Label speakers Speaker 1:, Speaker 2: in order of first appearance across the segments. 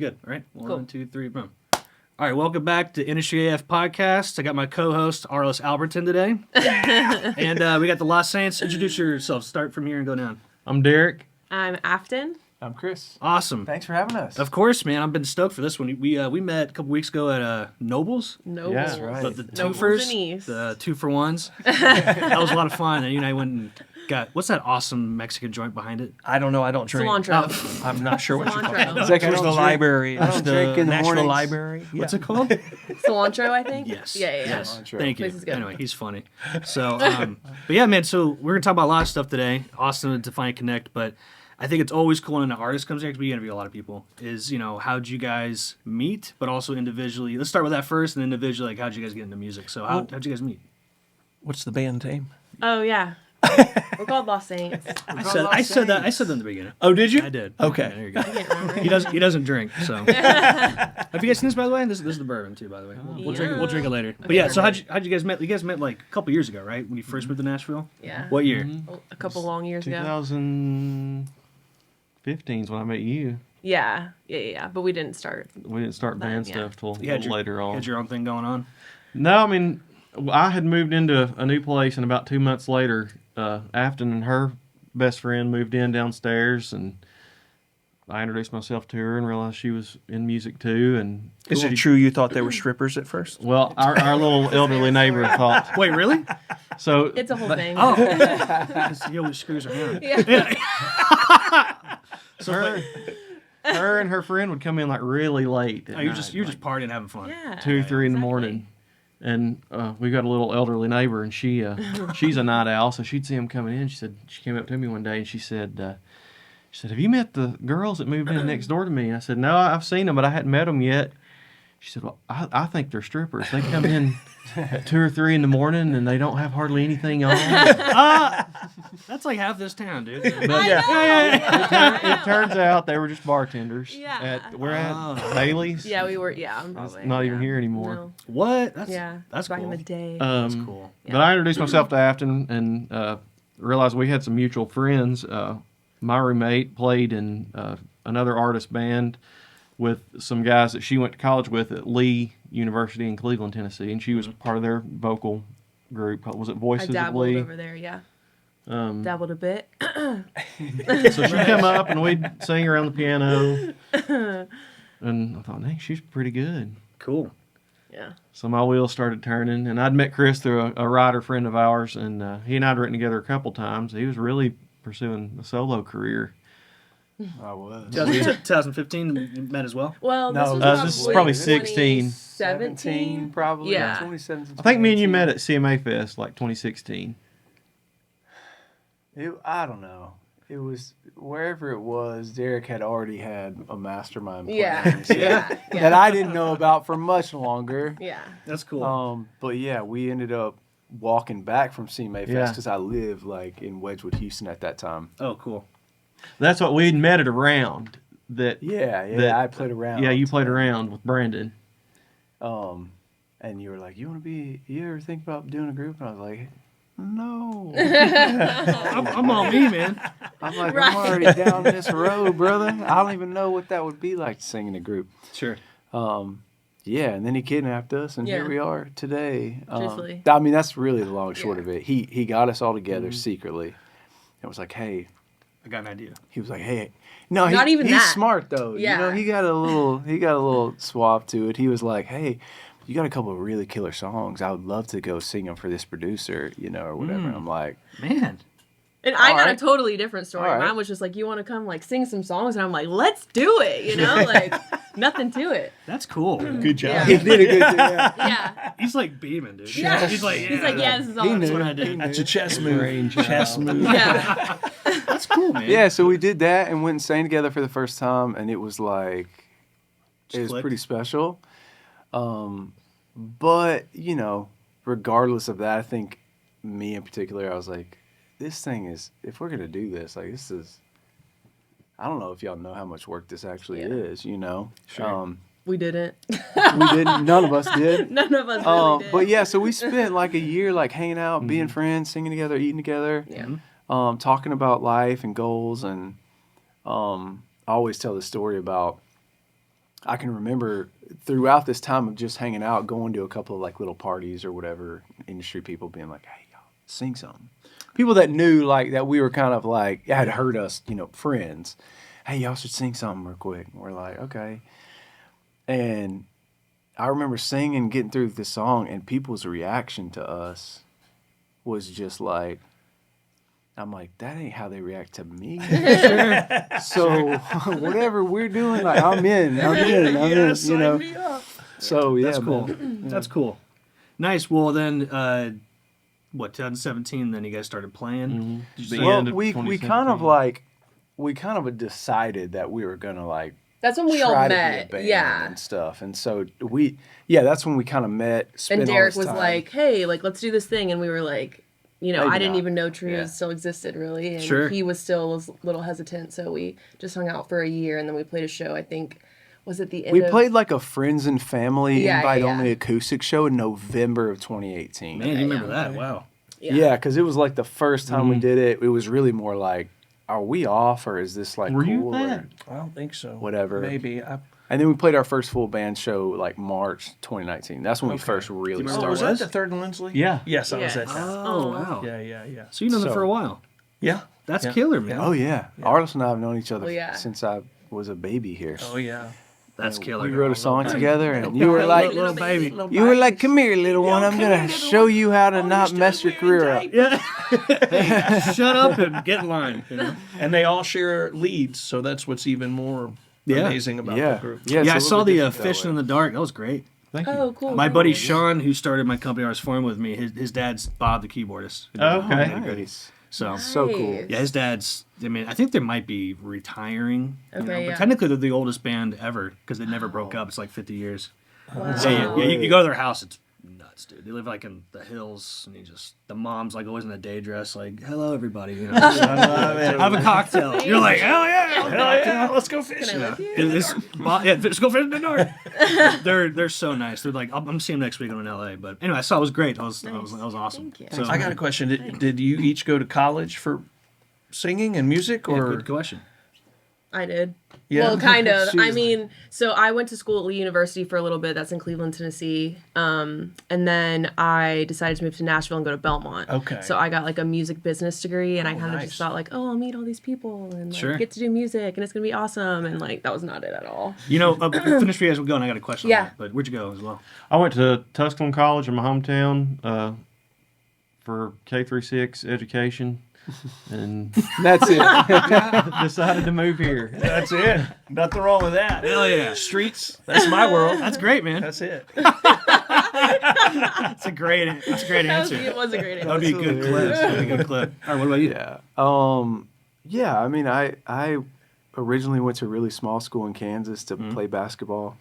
Speaker 1: good. All right.
Speaker 2: Cool.
Speaker 1: 1, 2, 3, boom. All right. Welcome back to Industry AF Podcast. I got my co-host, Arlis Albritton, today. And we got the Los Saints. Introduce yourself. Start from here and go down.
Speaker 3: I'm Derek.
Speaker 2: I'm Afton.
Speaker 4: I'm Chris.
Speaker 1: Awesome.
Speaker 4: Thanks for having us.
Speaker 1: Of course, man. I've been stoked for this one. We met a couple weeks ago at Nobles.
Speaker 2: Nobles.
Speaker 3: Yeah,
Speaker 4: that's right.
Speaker 1: The
Speaker 2: Nobles
Speaker 1: twofers,
Speaker 2: and East.
Speaker 1: the 2-for-1s. That was a lot of fun. And you and I went and got, what's that awesome Mexican joint behind it?
Speaker 3: I don't know. I don't drink.
Speaker 2: Cilantro.
Speaker 3: I'm not sure what you're talking
Speaker 2: Cilantro.
Speaker 3: about.
Speaker 4: It's like I
Speaker 3: Where's
Speaker 4: don't
Speaker 3: the
Speaker 4: drink-
Speaker 3: library?
Speaker 4: I don't
Speaker 3: It's
Speaker 4: drink
Speaker 3: the
Speaker 4: in the
Speaker 3: Nashville
Speaker 4: mornings.
Speaker 3: Library.
Speaker 1: What's it called?
Speaker 2: Cilantro, I think.
Speaker 1: Yes.
Speaker 2: Yeah.
Speaker 1: Yes.
Speaker 4: Cilantro.
Speaker 1: Thank you.
Speaker 2: Place is good.
Speaker 1: Anyway, he's funny. So, but yeah, man. So we're gonna talk about a lot of stuff today. Awesome to find connect, but I think it's always cool when an artist comes here because we interview a lot of people. Is how'd you guys meet, but also individually. Let's start with that first, and then individually, like how'd you guys get into music? So how'd you guys meet?
Speaker 3: What's the band name?
Speaker 2: Oh, yeah. We're called Los Saints.
Speaker 1: I said that in the beginning.
Speaker 3: Oh, did you?
Speaker 1: I did.
Speaker 3: Okay.
Speaker 1: There you go.
Speaker 2: I can't remember.
Speaker 1: He doesn't drink. So have you guys seen this, by the way? This is the bourbon too, by the way. We'll drink it later. But yeah, so how'd you guys met? You guys met like a couple years ago, right? When you first moved to Nashville.
Speaker 2: Yeah.
Speaker 1: What year?
Speaker 2: A couple long years ago.
Speaker 3: 2015 is when I met you.
Speaker 2: Yeah. But we didn't start.
Speaker 3: We didn't start band
Speaker 2: Yeah.
Speaker 3: stuff till
Speaker 1: You had your-
Speaker 3: later on.
Speaker 1: Had your own thing going on.
Speaker 3: No, I mean, I had moved into a new place, and about 2 months later, Afton and her best friend moved in downstairs, and I introduced myself to her and realized she was in music too. And
Speaker 5: Is it true you thought they were strippers at first?
Speaker 3: well, our little elderly neighbor thought
Speaker 1: Wait, really?
Speaker 3: so.
Speaker 2: It's a whole thing.
Speaker 1: Oh, 'cause he always screws around.
Speaker 2: Yeah.
Speaker 1: So
Speaker 3: her, her and her friend would come in like really late. at
Speaker 1: you're
Speaker 3: night,
Speaker 1: just
Speaker 3: like
Speaker 1: partying, having fun.
Speaker 2: Yeah.
Speaker 3: 2, 3 in the
Speaker 2: exactly.
Speaker 3: morning. And we got a little elderly neighbor, and she's a night owl, so she'd see him coming in. She came up to me one day, and she said, "Have you met the girls that moved in next door to me?" And I said, "No, I've seen them, but I hadn't met them yet." She said, "Well, I think they're strippers. They come in at 2 or 3 in the morning, and they don't have hardly anything on."
Speaker 1: That's like half this town, dude.
Speaker 3: But it turns out they were just bartenders.
Speaker 2: Yeah.
Speaker 3: We're
Speaker 1: Oh.
Speaker 3: at Bailey's.
Speaker 2: Yeah, we were. Yeah. I'm
Speaker 3: It's
Speaker 2: probably,
Speaker 3: not even
Speaker 2: yeah.
Speaker 3: here anymore.
Speaker 2: No.
Speaker 1: What?
Speaker 2: That's back
Speaker 1: cool.
Speaker 2: in the day.
Speaker 1: That's cool.
Speaker 3: But I introduced myself to Afton and realized we had some mutual friends. My roommate played in another artist band with some guys that she went to college with at Lee University in Cleveland, Tennessee, and she was part of their vocal group. Was it
Speaker 2: I
Speaker 3: Voices of
Speaker 2: dabbled
Speaker 3: Lee?
Speaker 2: over there. Yeah. Dabbled a bit.
Speaker 3: So she'd come up and we'd sing around the piano. And I thought, hey, she's pretty good.
Speaker 1: Cool.
Speaker 2: Yeah.
Speaker 3: So my wheels started turning, and I'd met Chris through a writer friend of ours, and he and I'd written together a couple times. He was really pursuing a solo career.
Speaker 4: I was.
Speaker 1: 2015, you met as well.
Speaker 2: Well,
Speaker 4: No,
Speaker 2: this
Speaker 3: this
Speaker 2: was
Speaker 3: is probably 16.
Speaker 2: 17
Speaker 4: probably.
Speaker 2: Yeah.
Speaker 4: 2017.
Speaker 3: I think me and you met at CMA Fest, like 2016.
Speaker 4: I don't know. It was wherever it was. Derek had already had a mastermind plan.
Speaker 2: Yeah.
Speaker 4: That I didn't know about for much longer.
Speaker 2: Yeah.
Speaker 1: That's cool.
Speaker 4: But yeah, we ended up walking back from CMA Fest
Speaker 3: Yeah.
Speaker 4: because I lived like in Wedgwood, Houston at that time.
Speaker 1: Oh, cool.
Speaker 3: That's what we'd met at around.
Speaker 4: Yeah, I played around.
Speaker 3: Yeah, you played around with Brandon.
Speaker 4: And you were like, you ever think about doing a group? And I was like, no.
Speaker 1: I'm on me, man.
Speaker 4: I'm like,
Speaker 2: Right.
Speaker 4: I'm already down this road, brother. I don't even know what that would be like to sing in a group.
Speaker 1: Sure.
Speaker 4: Yeah, and then he kidnapped us, and
Speaker 2: Yeah.
Speaker 4: here we are today.
Speaker 2: Truthfully.
Speaker 4: I mean, that's really the long and short
Speaker 2: Yeah.
Speaker 4: of it. He got us all together secretly. It was like, hey,
Speaker 1: I got an idea.
Speaker 4: he was like, hey, no,
Speaker 2: Not even
Speaker 4: he's
Speaker 2: that.
Speaker 4: smart though.
Speaker 2: Yeah.
Speaker 4: You know, he got a little swap to it. He was like, hey, you got a couple of really killer songs. I would love to go sing them for this producer, or whatever. And I'm like,
Speaker 1: Man.
Speaker 2: And I got
Speaker 4: Alright.
Speaker 2: a totally different story.
Speaker 4: Alright.
Speaker 2: Mine was just like, you want to come like sing some songs? And I'm like, let's do it. Like nothing to it.
Speaker 1: That's cool.
Speaker 5: Good job.
Speaker 2: Yeah.
Speaker 4: he did a good job.
Speaker 2: Yeah.
Speaker 1: He's like beaming, dude.
Speaker 2: Yeah.
Speaker 1: He's like,
Speaker 2: He's like, yeah, this is all.
Speaker 4: He
Speaker 2: I'm
Speaker 4: knew.
Speaker 2: doing.
Speaker 1: what I did.
Speaker 5: That's a chess move. Chess move.
Speaker 2: Yeah.
Speaker 1: That's cool, man.
Speaker 4: Yeah, so we did that and went and sang together for the first time, and it was like, it was
Speaker 1: clicked.
Speaker 4: pretty special. But, regardless of that, I think me in particular, I was like, this thing is, if we're going to do this, like, this is, I don't know if y'all know how much work this actually
Speaker 2: Yeah.
Speaker 4: is,
Speaker 1: Sure.
Speaker 2: We didn't.
Speaker 4: We didn't, none of us did.
Speaker 2: None of us really did.
Speaker 4: But yeah, so we spent like a year like hanging out, being friends, singing together, eating together.
Speaker 2: Yeah.
Speaker 4: Talking about life and goals, and I always tell the story about I can remember throughout this time of just hanging out, going to a couple of like little parties or whatever, industry people being like, "Hey, y'all, sing something." People that knew like that we were kind of like had heard us, friends. "Hey, y'all should sing something real quick." And we're like, "Okay." And I remember singing, getting through the song, and people's reaction to us was just like, I'm like, that ain't how they react to me. So whatever we're doing, like I'm in,
Speaker 5: sign me up.
Speaker 4: So yeah,
Speaker 1: That's cool.
Speaker 4: man.
Speaker 1: That's cool. Nice. Well, then, 2017? Then you guys started playing.
Speaker 3: The
Speaker 4: Well,
Speaker 3: end of
Speaker 4: we kind of
Speaker 3: 2017.
Speaker 4: decided that we were gonna like
Speaker 2: That's when we all
Speaker 4: try to
Speaker 2: met.
Speaker 4: be a band
Speaker 2: Yeah.
Speaker 4: and stuff, and so that's when we kind of met. spent
Speaker 2: And
Speaker 4: all
Speaker 2: Derek
Speaker 4: this
Speaker 2: was
Speaker 4: time.
Speaker 2: like, "Hey, like let's do this thing," and we were like,
Speaker 4: Maybe
Speaker 2: I didn't
Speaker 4: not.
Speaker 2: even know Trios
Speaker 4: Yeah.
Speaker 2: still existed really, and
Speaker 1: Sure.
Speaker 2: he was still a little hesitant, so we just hung out for a year, and then we played a show. I think was at the end.
Speaker 4: We
Speaker 2: of...
Speaker 4: played like a friends and family
Speaker 2: Yeah,
Speaker 4: invite-only
Speaker 2: yeah.
Speaker 4: acoustic show in November of 2018.
Speaker 1: Man, you remember
Speaker 2: yeah.
Speaker 1: that? Wow.
Speaker 4: Yeah, because it was like the first time we did it. It was really more like, are we off or is this like
Speaker 3: Were you
Speaker 4: cool
Speaker 3: there?
Speaker 4: or
Speaker 5: I don't think so.
Speaker 4: whatever?
Speaker 5: Maybe.
Speaker 4: And then we played our first full band show like March 2019. That's when we first really
Speaker 1: remember
Speaker 5: Oh,
Speaker 4: started.
Speaker 5: was
Speaker 1: was?
Speaker 5: that the Third and Lindsley?
Speaker 3: Yeah.
Speaker 5: Yes, I was
Speaker 2: Yes.
Speaker 5: at that.
Speaker 1: Oh, wow.
Speaker 5: Yeah.
Speaker 1: So you've known them
Speaker 4: So-
Speaker 1: for a while.
Speaker 5: Yeah.
Speaker 1: That's
Speaker 5: Yeah.
Speaker 1: killer, man.
Speaker 4: Oh yeah. Arlis and I have known each other
Speaker 2: Oh, yeah.
Speaker 4: since I was a baby here.
Speaker 5: Oh, yeah.
Speaker 1: That's killer.
Speaker 4: We wrote a song together, and you were like,
Speaker 1: little baby.
Speaker 4: you were like, "Come here, little one. I'm gonna show you how to not mess your career up."
Speaker 1: Yeah. Shut up and get in line. You know?
Speaker 5: And they all share leads, so that's what's even more
Speaker 1: Yeah.
Speaker 5: amazing about
Speaker 4: Yeah,
Speaker 5: the group.
Speaker 4: yeah.
Speaker 1: Yeah, I
Speaker 4: it's a
Speaker 1: saw
Speaker 4: little
Speaker 1: the
Speaker 4: different that
Speaker 1: Fishing
Speaker 4: way.
Speaker 1: in the Dark. That was great.
Speaker 3: Thank you.
Speaker 2: Oh, cool.
Speaker 1: My buddy
Speaker 2: cool.
Speaker 1: Sean, who started my company I was forming with me, his dad's Bob, the keyboardist.
Speaker 3: Oh, okay.
Speaker 4: Nice.
Speaker 1: So
Speaker 4: So cool.
Speaker 2: Nice.
Speaker 1: yeah, his dad's. I mean, I think they might be retiring.
Speaker 2: Okay,
Speaker 1: but
Speaker 2: yeah.
Speaker 1: technically they're the oldest band ever because they never broke up. It's like 50 years.
Speaker 2: Wow.
Speaker 1: Yeah, you go to their house. It's nuts, dude. They live like in the hills, and the mom's like always in a day dress, like, "Hello, everybody." You know, just, have a cocktail. You're like, "Hell yeah,
Speaker 5: Hell yeah, let's go fishing.
Speaker 2: Can I live here?
Speaker 1: let's go fish in the dark." They're so nice. They're like, I'm seeing them next week. I'm in LA, but anyway, I saw it was great. That was awesome.
Speaker 2: Thank you.
Speaker 1: So,
Speaker 5: I got a question. Did you each go to college for singing and music,
Speaker 1: yeah,
Speaker 5: or
Speaker 1: good question.
Speaker 2: I did.
Speaker 5: Yeah.
Speaker 2: Well, kind of.
Speaker 4: She
Speaker 2: I
Speaker 4: was-
Speaker 2: mean, so I went to school at Lee University for a little bit. That's in Cleveland, Tennessee. And then I decided to move to Nashville and go to Belmont.
Speaker 5: Okay.
Speaker 2: So I got like a music business degree, and I kind of
Speaker 5: nice.
Speaker 2: just thought like, oh, I'll meet all these people and like,
Speaker 1: Sure.
Speaker 2: get to do music, and it's gonna be awesome. And like that was not it at all.
Speaker 1: You know, finish me as we go, and I got a question.
Speaker 2: Yeah.
Speaker 1: On that, but where'd you go as well?
Speaker 3: I went to Tusculum College in my hometown for K-6 education, and
Speaker 4: That's it.
Speaker 3: decided to move here.
Speaker 5: That's it. Nothing wrong with that.
Speaker 1: Hell yeah.
Speaker 5: Streets. That's my world.
Speaker 1: That's great, man.
Speaker 5: That's it.
Speaker 1: That's a great answer.
Speaker 2: It was a great
Speaker 1: That would be a good clip. That would be a good clip. All right, what about you?
Speaker 4: Yeah. Yeah. I mean, I originally went to a really small school in Kansas to play basketball.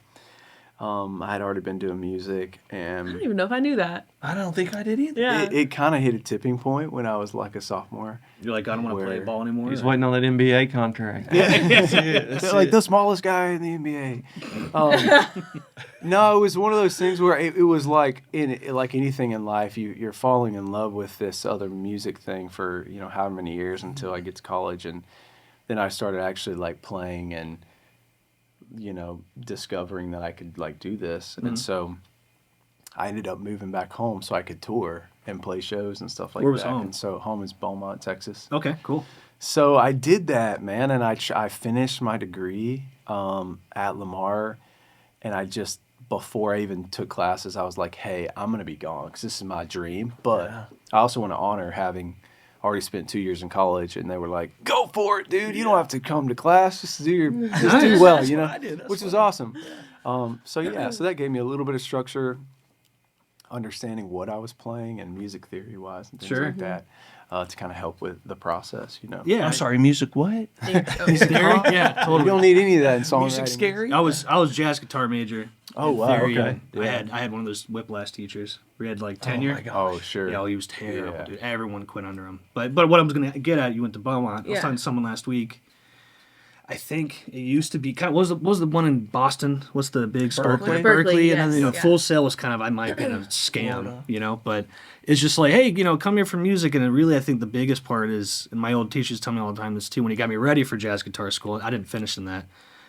Speaker 4: I had already been doing music,
Speaker 2: I
Speaker 4: and
Speaker 2: don't even know if I knew that.
Speaker 5: I don't think I did either.
Speaker 2: Yeah.
Speaker 4: it kind of hit a tipping point when I was like a sophomore.
Speaker 1: You're like, I don't want to play
Speaker 4: Where-
Speaker 1: ball anymore.
Speaker 3: He's waiting on that NBA contract.
Speaker 4: They're like the smallest guy in the NBA. No, it was one of those things where it was like like anything in life, you're falling in love with this other music thing for however many years until I get to college, and then I started actually like playing and discovering that I could like do this, and so I ended up moving back home so I could tour and play shows and stuff like
Speaker 1: Where was
Speaker 4: that.
Speaker 1: home?
Speaker 4: And so home is Beaumont, Texas.
Speaker 1: Okay, cool.
Speaker 4: So I did that, man, and I finished my degree at Lamar, and I just, before I even took classes, I was like, hey, I'm going to be gone because this is my dream, but I also want to honor having already spent 2 years in college, and they were like, go for it, dude. You don't have to come to class. Just do well,
Speaker 5: That's what I did. That's
Speaker 4: which
Speaker 5: what
Speaker 4: was awesome. So that gave me a little bit of structure, understanding what I was playing and music theory wise and things
Speaker 1: Sure.
Speaker 4: like that, to kind of help with the process,
Speaker 1: Yeah.
Speaker 5: I'm sorry, music what?
Speaker 1: Theory? Yeah,
Speaker 4: You
Speaker 1: totally.
Speaker 4: don't need any of that in songwriting.
Speaker 5: Music scary?
Speaker 1: I was jazz guitar major.
Speaker 4: Oh,
Speaker 1: in
Speaker 4: wow,
Speaker 1: theory,
Speaker 4: okay.
Speaker 1: and I had one of those whiplash teachers. We had like tenure.
Speaker 5: my God.
Speaker 4: Oh, sure.
Speaker 1: Yeah, he was terrible,
Speaker 4: Yeah.
Speaker 1: dude. Everyone quit under him. But what I was gonna get at, you went to Beaumont. I was
Speaker 2: Yeah.
Speaker 1: talking to someone last week. I think it used to be kind of what was the one in Boston? What's the big school?
Speaker 5: Berkeley.
Speaker 2: Berkeley,
Speaker 1: and then
Speaker 2: yes, yeah.
Speaker 1: Full Sail was kind of, I might be a scam, But it's just like, hey, come here for music, and it really, I think the biggest part is, and my old teachers tell me all the time this too. When he got me ready for jazz guitar school, I didn't finish in that.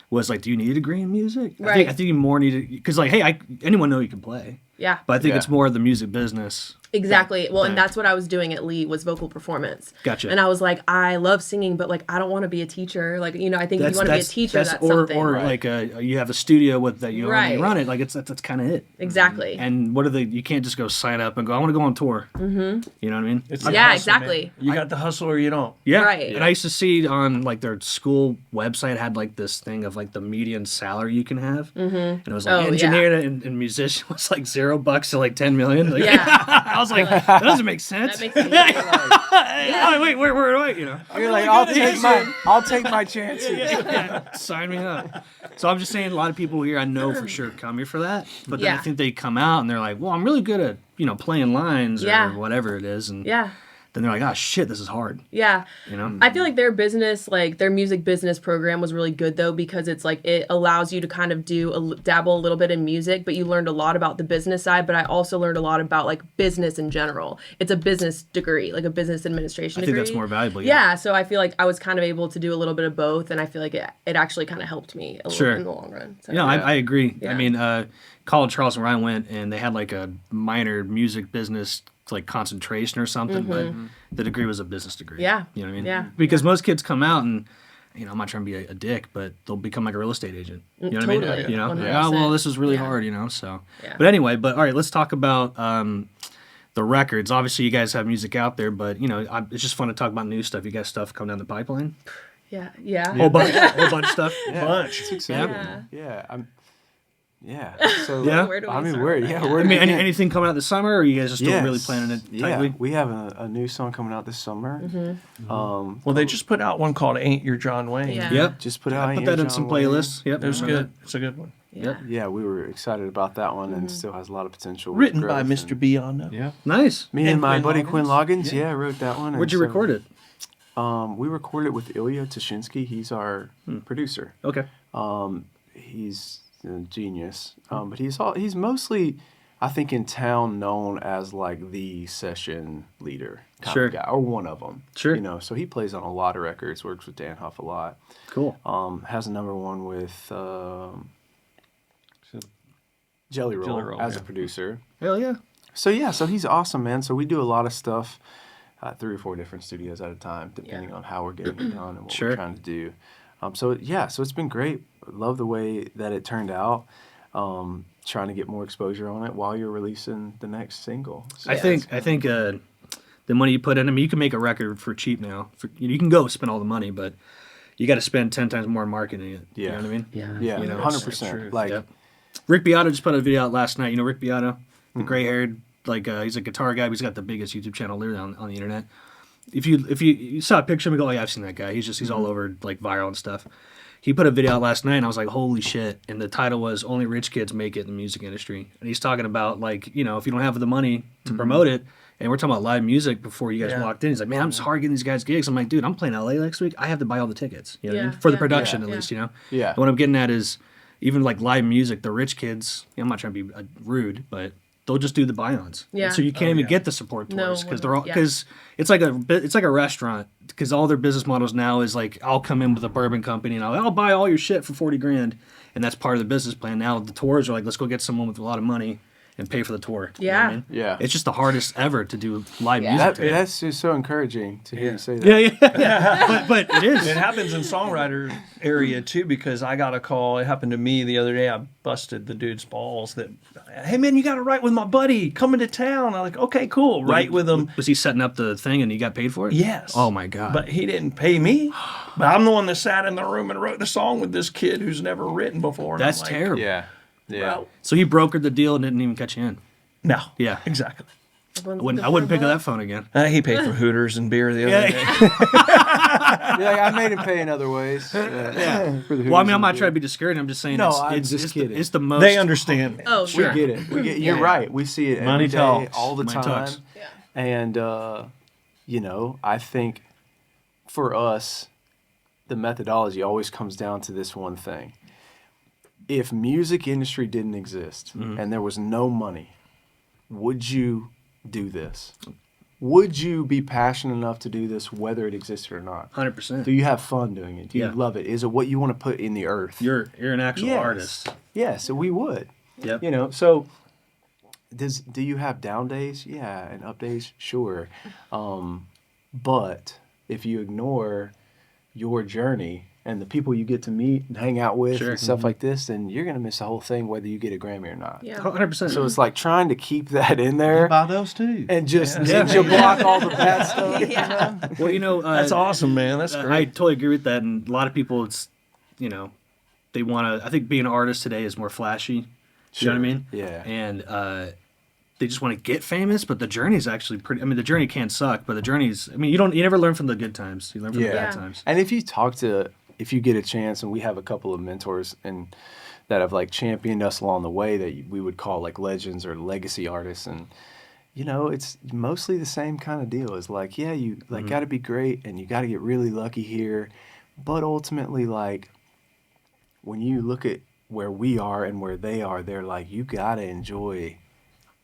Speaker 1: was like, do you need a degree in music?
Speaker 2: Right.
Speaker 1: I think you more need it because like, hey, anyone know you can play,
Speaker 2: Yeah.
Speaker 1: but I think
Speaker 4: Yeah.
Speaker 1: it's more of the music business.
Speaker 2: Exactly. Well, and
Speaker 1: that-
Speaker 2: that's what I was doing at Lee was vocal performance.
Speaker 1: Gotcha.
Speaker 2: And I was like, I love singing, but like, I don't want to be a teacher. Like, you know, I think if you want to be a teacher, that's
Speaker 1: or
Speaker 2: something.
Speaker 1: or like you have a studio with that you own and you
Speaker 2: Right.
Speaker 1: run it. Like that's kind of it.
Speaker 2: Exactly.
Speaker 1: And what are they? You can't just go sign up and go. I want to go on tour. Mm-hmm. You know what I mean?
Speaker 5: It's the
Speaker 2: Yeah,
Speaker 5: hustle,
Speaker 2: exactly.
Speaker 5: man. You got the hustle or you don't.
Speaker 1: Yeah.
Speaker 2: Right.
Speaker 1: And I used to see on like their school website had like this thing of like the median salary you can have, and it was like
Speaker 2: Oh, yeah.
Speaker 1: engineer and musician was like $0 to like 10 million. Like,
Speaker 2: Yeah.
Speaker 1: I was like, that doesn't make sense.
Speaker 2: That makes me
Speaker 1: Oh, wait, where do I? You know,
Speaker 4: You're like, I'll take my chances.
Speaker 1: yeah, sign me up. So I'm just saying, a lot of people here I know for sure come here for that, but then I
Speaker 2: Yeah.
Speaker 1: think they come out and they're like, well, I'm really good at playing lines
Speaker 2: Yeah.
Speaker 1: or whatever it is, and
Speaker 2: Yeah.
Speaker 1: then they're like, oh shit, this is hard.
Speaker 2: Yeah.
Speaker 1: You know,
Speaker 2: I feel like their business, like their music business program was really good though, because it's like it allows you to kind of dabble a little bit in music, but you learned a lot about the business side. But I also learned a lot about like business in general. It's a business degree, like a business administration
Speaker 1: I
Speaker 2: degree.
Speaker 1: think that's more valuable.
Speaker 2: Yeah. So I feel like I was kind of able to do a little bit of both, and I feel like it actually kind of helped me a
Speaker 1: Sure.
Speaker 2: little in the long run. So,
Speaker 1: Yeah, I agree.
Speaker 2: Yeah.
Speaker 1: I mean, college Charles and I went, and they had like a minor music business like concentration or something, but the degree was a business degree.
Speaker 2: Mm-hmm. Yeah.
Speaker 1: You know what I mean?
Speaker 2: Yeah.
Speaker 1: Because most kids come out and, I'm not trying to be a dick, but they'll become like a real estate agent. You know what I
Speaker 2: Totally.
Speaker 1: mean? You know?
Speaker 2: 100%.
Speaker 1: Oh, well, this is really
Speaker 2: Yeah.
Speaker 1: hard, so.
Speaker 2: Yeah.
Speaker 1: But anyway, all right, let's talk about the records. Obviously, you guys have music out there, but, it's just fun to talk about new stuff. You got stuff coming down the pipeline?
Speaker 2: Yeah. Yeah.
Speaker 1: Whole bunch of stuff?
Speaker 5: Bunch.
Speaker 4: It's exciting.
Speaker 2: Yeah.
Speaker 4: Yeah. So
Speaker 1: Yeah?
Speaker 2: Where do we
Speaker 4: I mean,
Speaker 2: start
Speaker 4: where?
Speaker 2: with
Speaker 4: Yeah.
Speaker 2: that?
Speaker 4: Where?
Speaker 1: I mean, anything coming out this summer, or you guys are still really
Speaker 4: Yes.
Speaker 1: planning it
Speaker 4: Yeah,
Speaker 1: tightly?
Speaker 4: we have a new song coming out this summer.
Speaker 5: Well, they just put out one called "Ain't Your John Wayne."
Speaker 2: Yeah.
Speaker 1: Yep.
Speaker 4: Just put out.
Speaker 1: I put
Speaker 4: Ain't
Speaker 1: that
Speaker 4: Your
Speaker 1: in some
Speaker 4: John Wayne.
Speaker 1: playlists. Yep.
Speaker 5: It was
Speaker 1: I
Speaker 5: good.
Speaker 1: remember
Speaker 5: It's a good one.
Speaker 2: Yeah.
Speaker 4: Yeah, we were excited about that one, and still has a lot of potential. with
Speaker 5: Written by
Speaker 4: growth
Speaker 5: Mr.
Speaker 4: and-
Speaker 5: Biano.
Speaker 3: Yeah.
Speaker 1: that. Nice.
Speaker 4: Me and
Speaker 5: And
Speaker 4: my
Speaker 5: Quinn
Speaker 4: buddy
Speaker 5: Loggins.
Speaker 4: Quinn Loggins. Yeah, wrote that one.
Speaker 1: Where'd you record it?
Speaker 4: We recorded it with Ilya Tashinsky. He's our producer.
Speaker 1: Okay.
Speaker 4: He's a genius. But he's mostly, I think, in town known as like the session leader kind
Speaker 1: Sure.
Speaker 4: of guy, or one of them.
Speaker 1: Sure.
Speaker 4: So he plays on a lot of records. Works with Dan Huff a lot.
Speaker 1: Cool.
Speaker 4: Has a #1 with Jelly Roll,
Speaker 3: Jelly Roll,
Speaker 4: as
Speaker 3: yeah.
Speaker 4: a producer.
Speaker 1: Hell yeah.
Speaker 4: So yeah, so he's awesome, man. So we do a lot of stuff, 3 or 4 different studios at a time, depending on how we're getting it done and what
Speaker 1: Sure.
Speaker 4: we're trying to do. So it's been great. Love the way that it turned out. Trying to get more exposure on it while you're releasing the next single. So
Speaker 1: I think the money you put in, you can make a record for cheap now. You can go spend all the money, but you got to spend 10 times more on marketing it. You know what I mean?
Speaker 2: Yeah.
Speaker 4: yeah,
Speaker 1: you know,
Speaker 4: 100%. Like
Speaker 1: Yep. Rick Beato just put a video out last night. You know Rick Beato, the gray-haired, like he's a guitar guy. But he's got the biggest YouTube channel literally on the internet. If you saw a picture of him, you go, oh yeah, I've seen that guy. He's all over like viral and stuff. He put a video out last night, and I was like, holy shit! And the title was "Only Rich Kids Make It in the Music Industry." And he's talking about like, if you don't have the money to promote it, and we're talking about live music before you guys
Speaker 5: Yeah.
Speaker 1: walked in. He's like, man, I'm just hard getting these guys gigs. I'm like, dude, I'm playing LA next week. I have to buy all the tickets. You know what I
Speaker 2: Yeah,
Speaker 1: mean? For the
Speaker 2: yeah,
Speaker 1: production
Speaker 2: yeah,
Speaker 1: at least.
Speaker 2: yeah.
Speaker 4: Yeah.
Speaker 1: And what I'm getting at is even like live music, the rich kids. I'm not trying to be rude, but they'll just do the buy-ons.
Speaker 2: Yeah.
Speaker 1: So you can't even
Speaker 5: yeah.
Speaker 1: get the support
Speaker 2: No,
Speaker 1: tours because they're all
Speaker 2: yeah.
Speaker 1: because it's like a restaurant because all their business models now is like I'll come in with a bourbon company and I'll buy all your shit for $40,000 and that's part of the business plan. Now the tours are like let's go get someone with a lot of money and pay for the tour. You know what I
Speaker 2: Yeah.
Speaker 1: mean?
Speaker 4: Yeah.
Speaker 1: It's just the hardest ever to do live
Speaker 2: Yeah.
Speaker 1: music.
Speaker 4: that's just so encouraging to hear you say that.
Speaker 1: Yeah. but it is.
Speaker 5: It happens in songwriter area too because I got a call. It happened to me the other day. I busted the dude's balls. That, hey man, you got to write with my buddy coming to town. I'm like, okay, cool. Write with him.
Speaker 1: Was he setting up the thing and he got paid for it?
Speaker 5: Yes.
Speaker 1: Oh my god.
Speaker 5: But he didn't pay me. But I'm the one that sat in the room and wrote the song with this kid who's never written before. And
Speaker 1: That's
Speaker 5: I'm like,
Speaker 1: terrible.
Speaker 4: Yeah. Yeah.
Speaker 5: Well,
Speaker 1: So he brokered the deal and didn't even catch you in.
Speaker 5: no.
Speaker 1: Yeah.
Speaker 5: Exactly.
Speaker 1: I wouldn't pick up that phone again.
Speaker 5: He paid for Hooters and beer the other day.
Speaker 4: Yeah, I made him pay in other ways. Yeah. For the
Speaker 1: Well, I mean,
Speaker 4: Hooters
Speaker 1: I'm not
Speaker 4: and
Speaker 1: trying to be discouraging. I'm just saying
Speaker 4: No,
Speaker 1: it's,
Speaker 4: I'm
Speaker 1: it's,
Speaker 4: just
Speaker 1: it's,
Speaker 4: kidding.
Speaker 1: the, it's the most.
Speaker 5: They understand.
Speaker 2: Oh,
Speaker 4: We
Speaker 2: sure.
Speaker 4: get it. You're right. We see it
Speaker 3: Money
Speaker 4: every day,
Speaker 3: talks.
Speaker 4: all the
Speaker 1: Money
Speaker 4: time.
Speaker 1: talks.
Speaker 2: Yeah.
Speaker 4: And I think for us, the methodology always comes down to this one thing. If music industry didn't exist and there was no money, would you do this? would you be passionate enough to do this whether it existed or not?
Speaker 1: 100%.
Speaker 4: Do you have fun doing it? Do you
Speaker 1: Yeah.
Speaker 4: love it? Is it what you want to put in the earth?
Speaker 1: You're an actual
Speaker 4: Yes.
Speaker 1: artist.
Speaker 4: Yeah, so we would.
Speaker 1: Yep.
Speaker 4: You know, so do you have down days? Yeah, and up days? Sure. But if you ignore your journey and the people you get to meet and hang out with
Speaker 1: Sure.
Speaker 4: and stuff like this, then you're going to miss the whole thing whether you get a Grammy or not.
Speaker 2: Yeah.
Speaker 1: 100%.
Speaker 4: So it's like trying to keep that in there
Speaker 3: Buy those too.
Speaker 4: and just
Speaker 1: Yeah.
Speaker 4: ninja block all the bad stuff.
Speaker 2: Yeah.
Speaker 1: well,
Speaker 5: That's awesome, man. That's great.
Speaker 1: I totally agree with that. And a lot of people, it's, they want to, I think being an artist today is more flashy. You know what I mean?
Speaker 4: Yeah.
Speaker 1: And they just want to get famous, but the journey is actually pretty. I mean, the journey can suck, but the journey's. I mean, you never learn from the good times. You learn from the bad times.
Speaker 4: And if you get a chance, and we have a couple of mentors and that have like championed us along the way that we would call like legends or legacy artists, and it's mostly the same kind of deal. It's like, yeah, you like got to be great and you got to get really lucky here, but ultimately, like when you look at where we are and where they are, they're like, you got to enjoy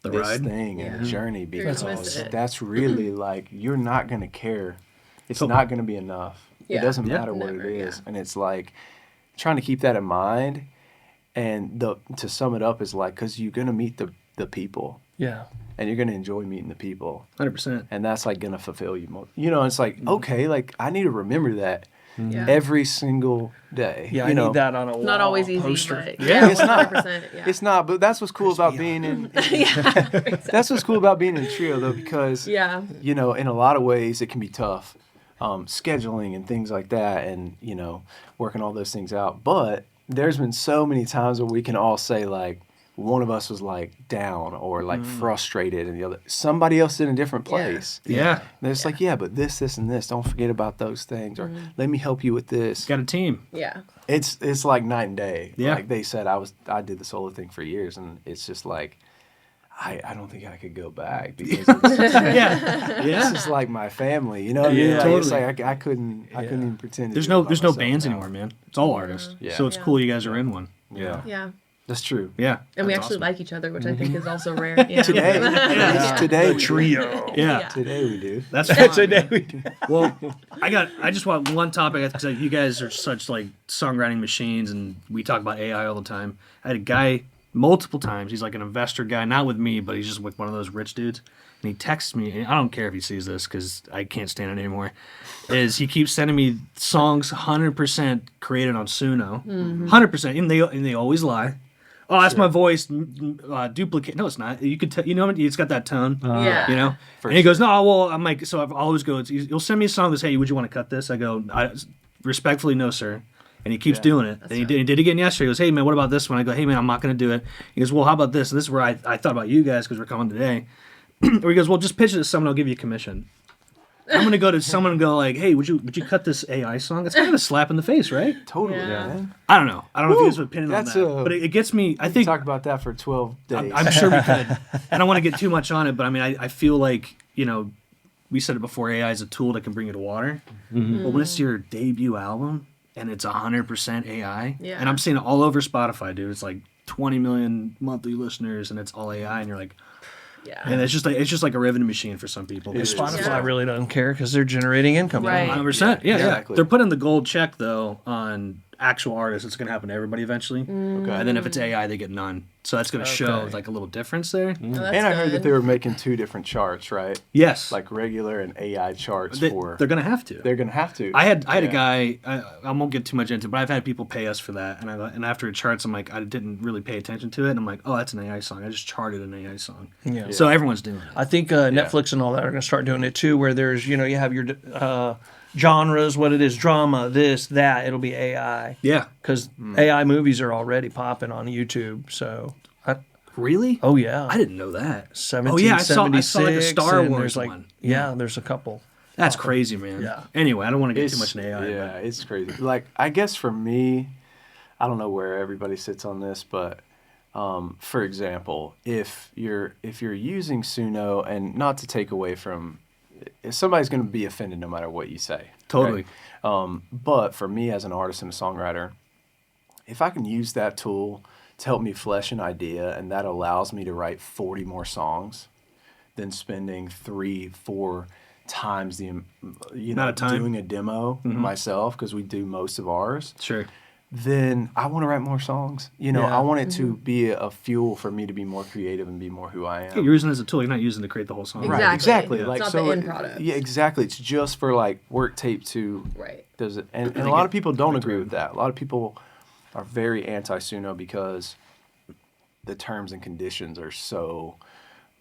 Speaker 1: The
Speaker 4: this
Speaker 1: ride.
Speaker 4: thing and the journey,
Speaker 2: You're gonna
Speaker 4: because
Speaker 2: miss it.
Speaker 4: that's really like you're not gonna care. It's
Speaker 1: So-
Speaker 4: not gonna be enough. It
Speaker 2: Yeah.
Speaker 4: doesn't
Speaker 1: Yeah.
Speaker 4: matter what
Speaker 2: Never,
Speaker 4: it is,
Speaker 2: yeah.
Speaker 4: and it's like trying to keep that in mind. And to sum it up is like, because you're gonna meet the people,
Speaker 5: Yeah.
Speaker 4: and you're gonna enjoy meeting the people,
Speaker 1: 100%.
Speaker 4: and that's like gonna fulfill you more. It's like okay, like I need to remember that
Speaker 2: Yeah.
Speaker 4: every single day.
Speaker 5: Yeah, I need that on a wall
Speaker 2: Not always easy,
Speaker 5: poster.
Speaker 2: but
Speaker 1: Yeah.
Speaker 4: It's not.
Speaker 2: 100%, yeah.
Speaker 4: It's not, but that's what's cool about being in. That's what's cool about being in trio, though, because
Speaker 2: Yeah.
Speaker 4: in a lot of ways it can be tough, scheduling and things like that, and working all those things out. But there's been so many times where we can all say like one of us was like down or like frustrated, and the other somebody else in a different place.
Speaker 1: Yeah.
Speaker 4: And it's like, yeah, but this, and this. Don't forget about those things, or let me help you with this.
Speaker 1: Got a team.
Speaker 2: Yeah.
Speaker 4: It's like night and day.
Speaker 1: Yeah.
Speaker 4: Like they said, I did the solo thing for years, and it's just like I don't think I could go back because
Speaker 1: Yeah.
Speaker 4: this is like my family. You know what I mean?
Speaker 1: Yeah,
Speaker 4: Like, it's
Speaker 1: totally.
Speaker 4: like I couldn't even pretend. To
Speaker 1: There's
Speaker 4: do it
Speaker 1: no
Speaker 4: by
Speaker 1: there's no
Speaker 4: myself
Speaker 1: bands
Speaker 4: now.
Speaker 1: anymore, man. It's all artists.
Speaker 4: Yeah.
Speaker 1: So it's
Speaker 2: Yeah.
Speaker 1: cool you guys are in one.
Speaker 4: Yeah,
Speaker 2: Yeah.
Speaker 4: that's true.
Speaker 1: Yeah.
Speaker 2: And we
Speaker 1: That's
Speaker 2: actually
Speaker 1: awesome.
Speaker 2: like each other, which I think is also rare. Yeah.
Speaker 4: Today,
Speaker 1: Yeah.
Speaker 4: today
Speaker 5: The
Speaker 4: we do.
Speaker 5: trio.
Speaker 1: Yeah.
Speaker 2: Yeah.
Speaker 4: Today we do.
Speaker 1: That's fun.
Speaker 5: Today we do.
Speaker 1: Well, I just want one topic because you guys are such like songwriting machines, and we talk about AI all the time. I had a guy multiple times. He's like an investor guy, not with me, but he's just with one of those rich dudes. And he texts me, and I don't care if he sees this because I can't stand it anymore. Is he keeps sending me songs 100% created on Suno, 100%, and they always lie. Oh, that's my voice. Duplicate. No, it's not. You could tell. It's got that tone.
Speaker 2: Yeah.
Speaker 1: And he goes, no, well, I'm like, so I've always go, you'll send me a song that's, hey, would you want to cut this? I go, respectfully, no, sir. And he keeps doing it. And he did it again yesterday. He goes, hey, man, what about this one? I go, hey, man, I'm not going to do it. He goes, well, how about this? And this is where I thought about you guys because we're coming today. Or he goes, well, just pitch it to someone, I'll give you a commission. I'm going to go to someone and go like, hey, would you cut this AI song? That's kind of a slap in the face, right?
Speaker 4: Totally,
Speaker 2: Yeah.
Speaker 4: man.
Speaker 1: I don't know. I don't know if you guys have an opinion on
Speaker 4: That's
Speaker 1: that.
Speaker 4: a-
Speaker 1: But it gets me, I
Speaker 4: We
Speaker 1: think,
Speaker 4: can talk about that for 12 days.
Speaker 1: I'm sure we could. I don't want to get too much on it, but I mean, I feel like, we said it before, AI is a tool that can bring you to water. But when it's your debut album and it's 100% AI,
Speaker 2: Yeah.
Speaker 1: and I'm seeing it all over Spotify, dude, it's like 20 million monthly listeners and it's all AI, and you're like,
Speaker 2: Yeah.
Speaker 1: and it's just like a revenue machine for some people.
Speaker 4: It is.
Speaker 5: Spotify
Speaker 2: Yeah.
Speaker 5: really doesn't care because they're generating income.
Speaker 2: Right.
Speaker 1: 100%. Yeah,
Speaker 4: exactly.
Speaker 1: They're putting the gold check though on actual artists. It's going to happen to everybody eventually.
Speaker 4: Okay.
Speaker 1: And then if it's AI, they get none. So that's going to show
Speaker 5: Okay.
Speaker 1: like a little difference there.
Speaker 2: Oh, that's
Speaker 4: And I heard that
Speaker 2: good.
Speaker 4: they were making 2 different charts, right?
Speaker 1: Yes,
Speaker 4: Like regular and AI charts
Speaker 1: they're
Speaker 4: for.
Speaker 1: going to have to.
Speaker 4: They're gonna have to.
Speaker 1: I had a
Speaker 4: Yeah.
Speaker 1: guy. I won't get too much into it, but I've had people pay us for that, and after it charts, I'm like, I didn't really pay attention to it, and I'm like, oh, that's an AI song. I just charted an AI song.
Speaker 5: Yeah.
Speaker 1: So everyone's doing it.
Speaker 5: I think Netflix and all that are going to start doing it too, where there's, you have your genres, what it is, drama, this, that, it'll be AI.
Speaker 1: Yeah.
Speaker 5: Because AI movies are already popping on YouTube. So,
Speaker 1: Really?
Speaker 5: oh, yeah.
Speaker 1: I didn't know that.
Speaker 5: 1776.
Speaker 1: Oh yeah, I saw like a Star
Speaker 5: and
Speaker 1: Wars
Speaker 5: there's like,
Speaker 1: one.
Speaker 5: Yeah, there's a couple.
Speaker 1: That's crazy, man.
Speaker 5: Yeah.
Speaker 1: Anyway, I don't want to get too
Speaker 4: It's-
Speaker 1: much in AI.
Speaker 4: Yeah, it's crazy. Like I guess for me, I don't know where everybody sits on this, but for example, if you're using Suno, and not to take away from, if somebody's going to be offended no matter what you say.
Speaker 1: Totally.
Speaker 4: right? But for me as an artist and a songwriter, if I can use that tool to help me flesh an idea, and that allows me to write 40 more songs, than spending 3-4 times the
Speaker 1: Amount of time.
Speaker 4: doing a demo myself, because we do most of ours.
Speaker 1: Sure.
Speaker 4: Then I want to write more songs. You know,
Speaker 5: Yeah.
Speaker 4: I want it to be a fuel for me to be more creative and be more who I am.
Speaker 1: Yeah, you're using it as a tool. You're not using it to create the whole song.
Speaker 2: Exactly.
Speaker 4: Right, exactly.
Speaker 2: It's
Speaker 4: Like,
Speaker 2: not
Speaker 4: so
Speaker 2: the end product.
Speaker 4: Yeah, exactly. It's just for like work tape to
Speaker 2: Right.
Speaker 4: does it, and a lot of people don't agree with that. A lot of people are very anti-Suno because the terms and conditions are so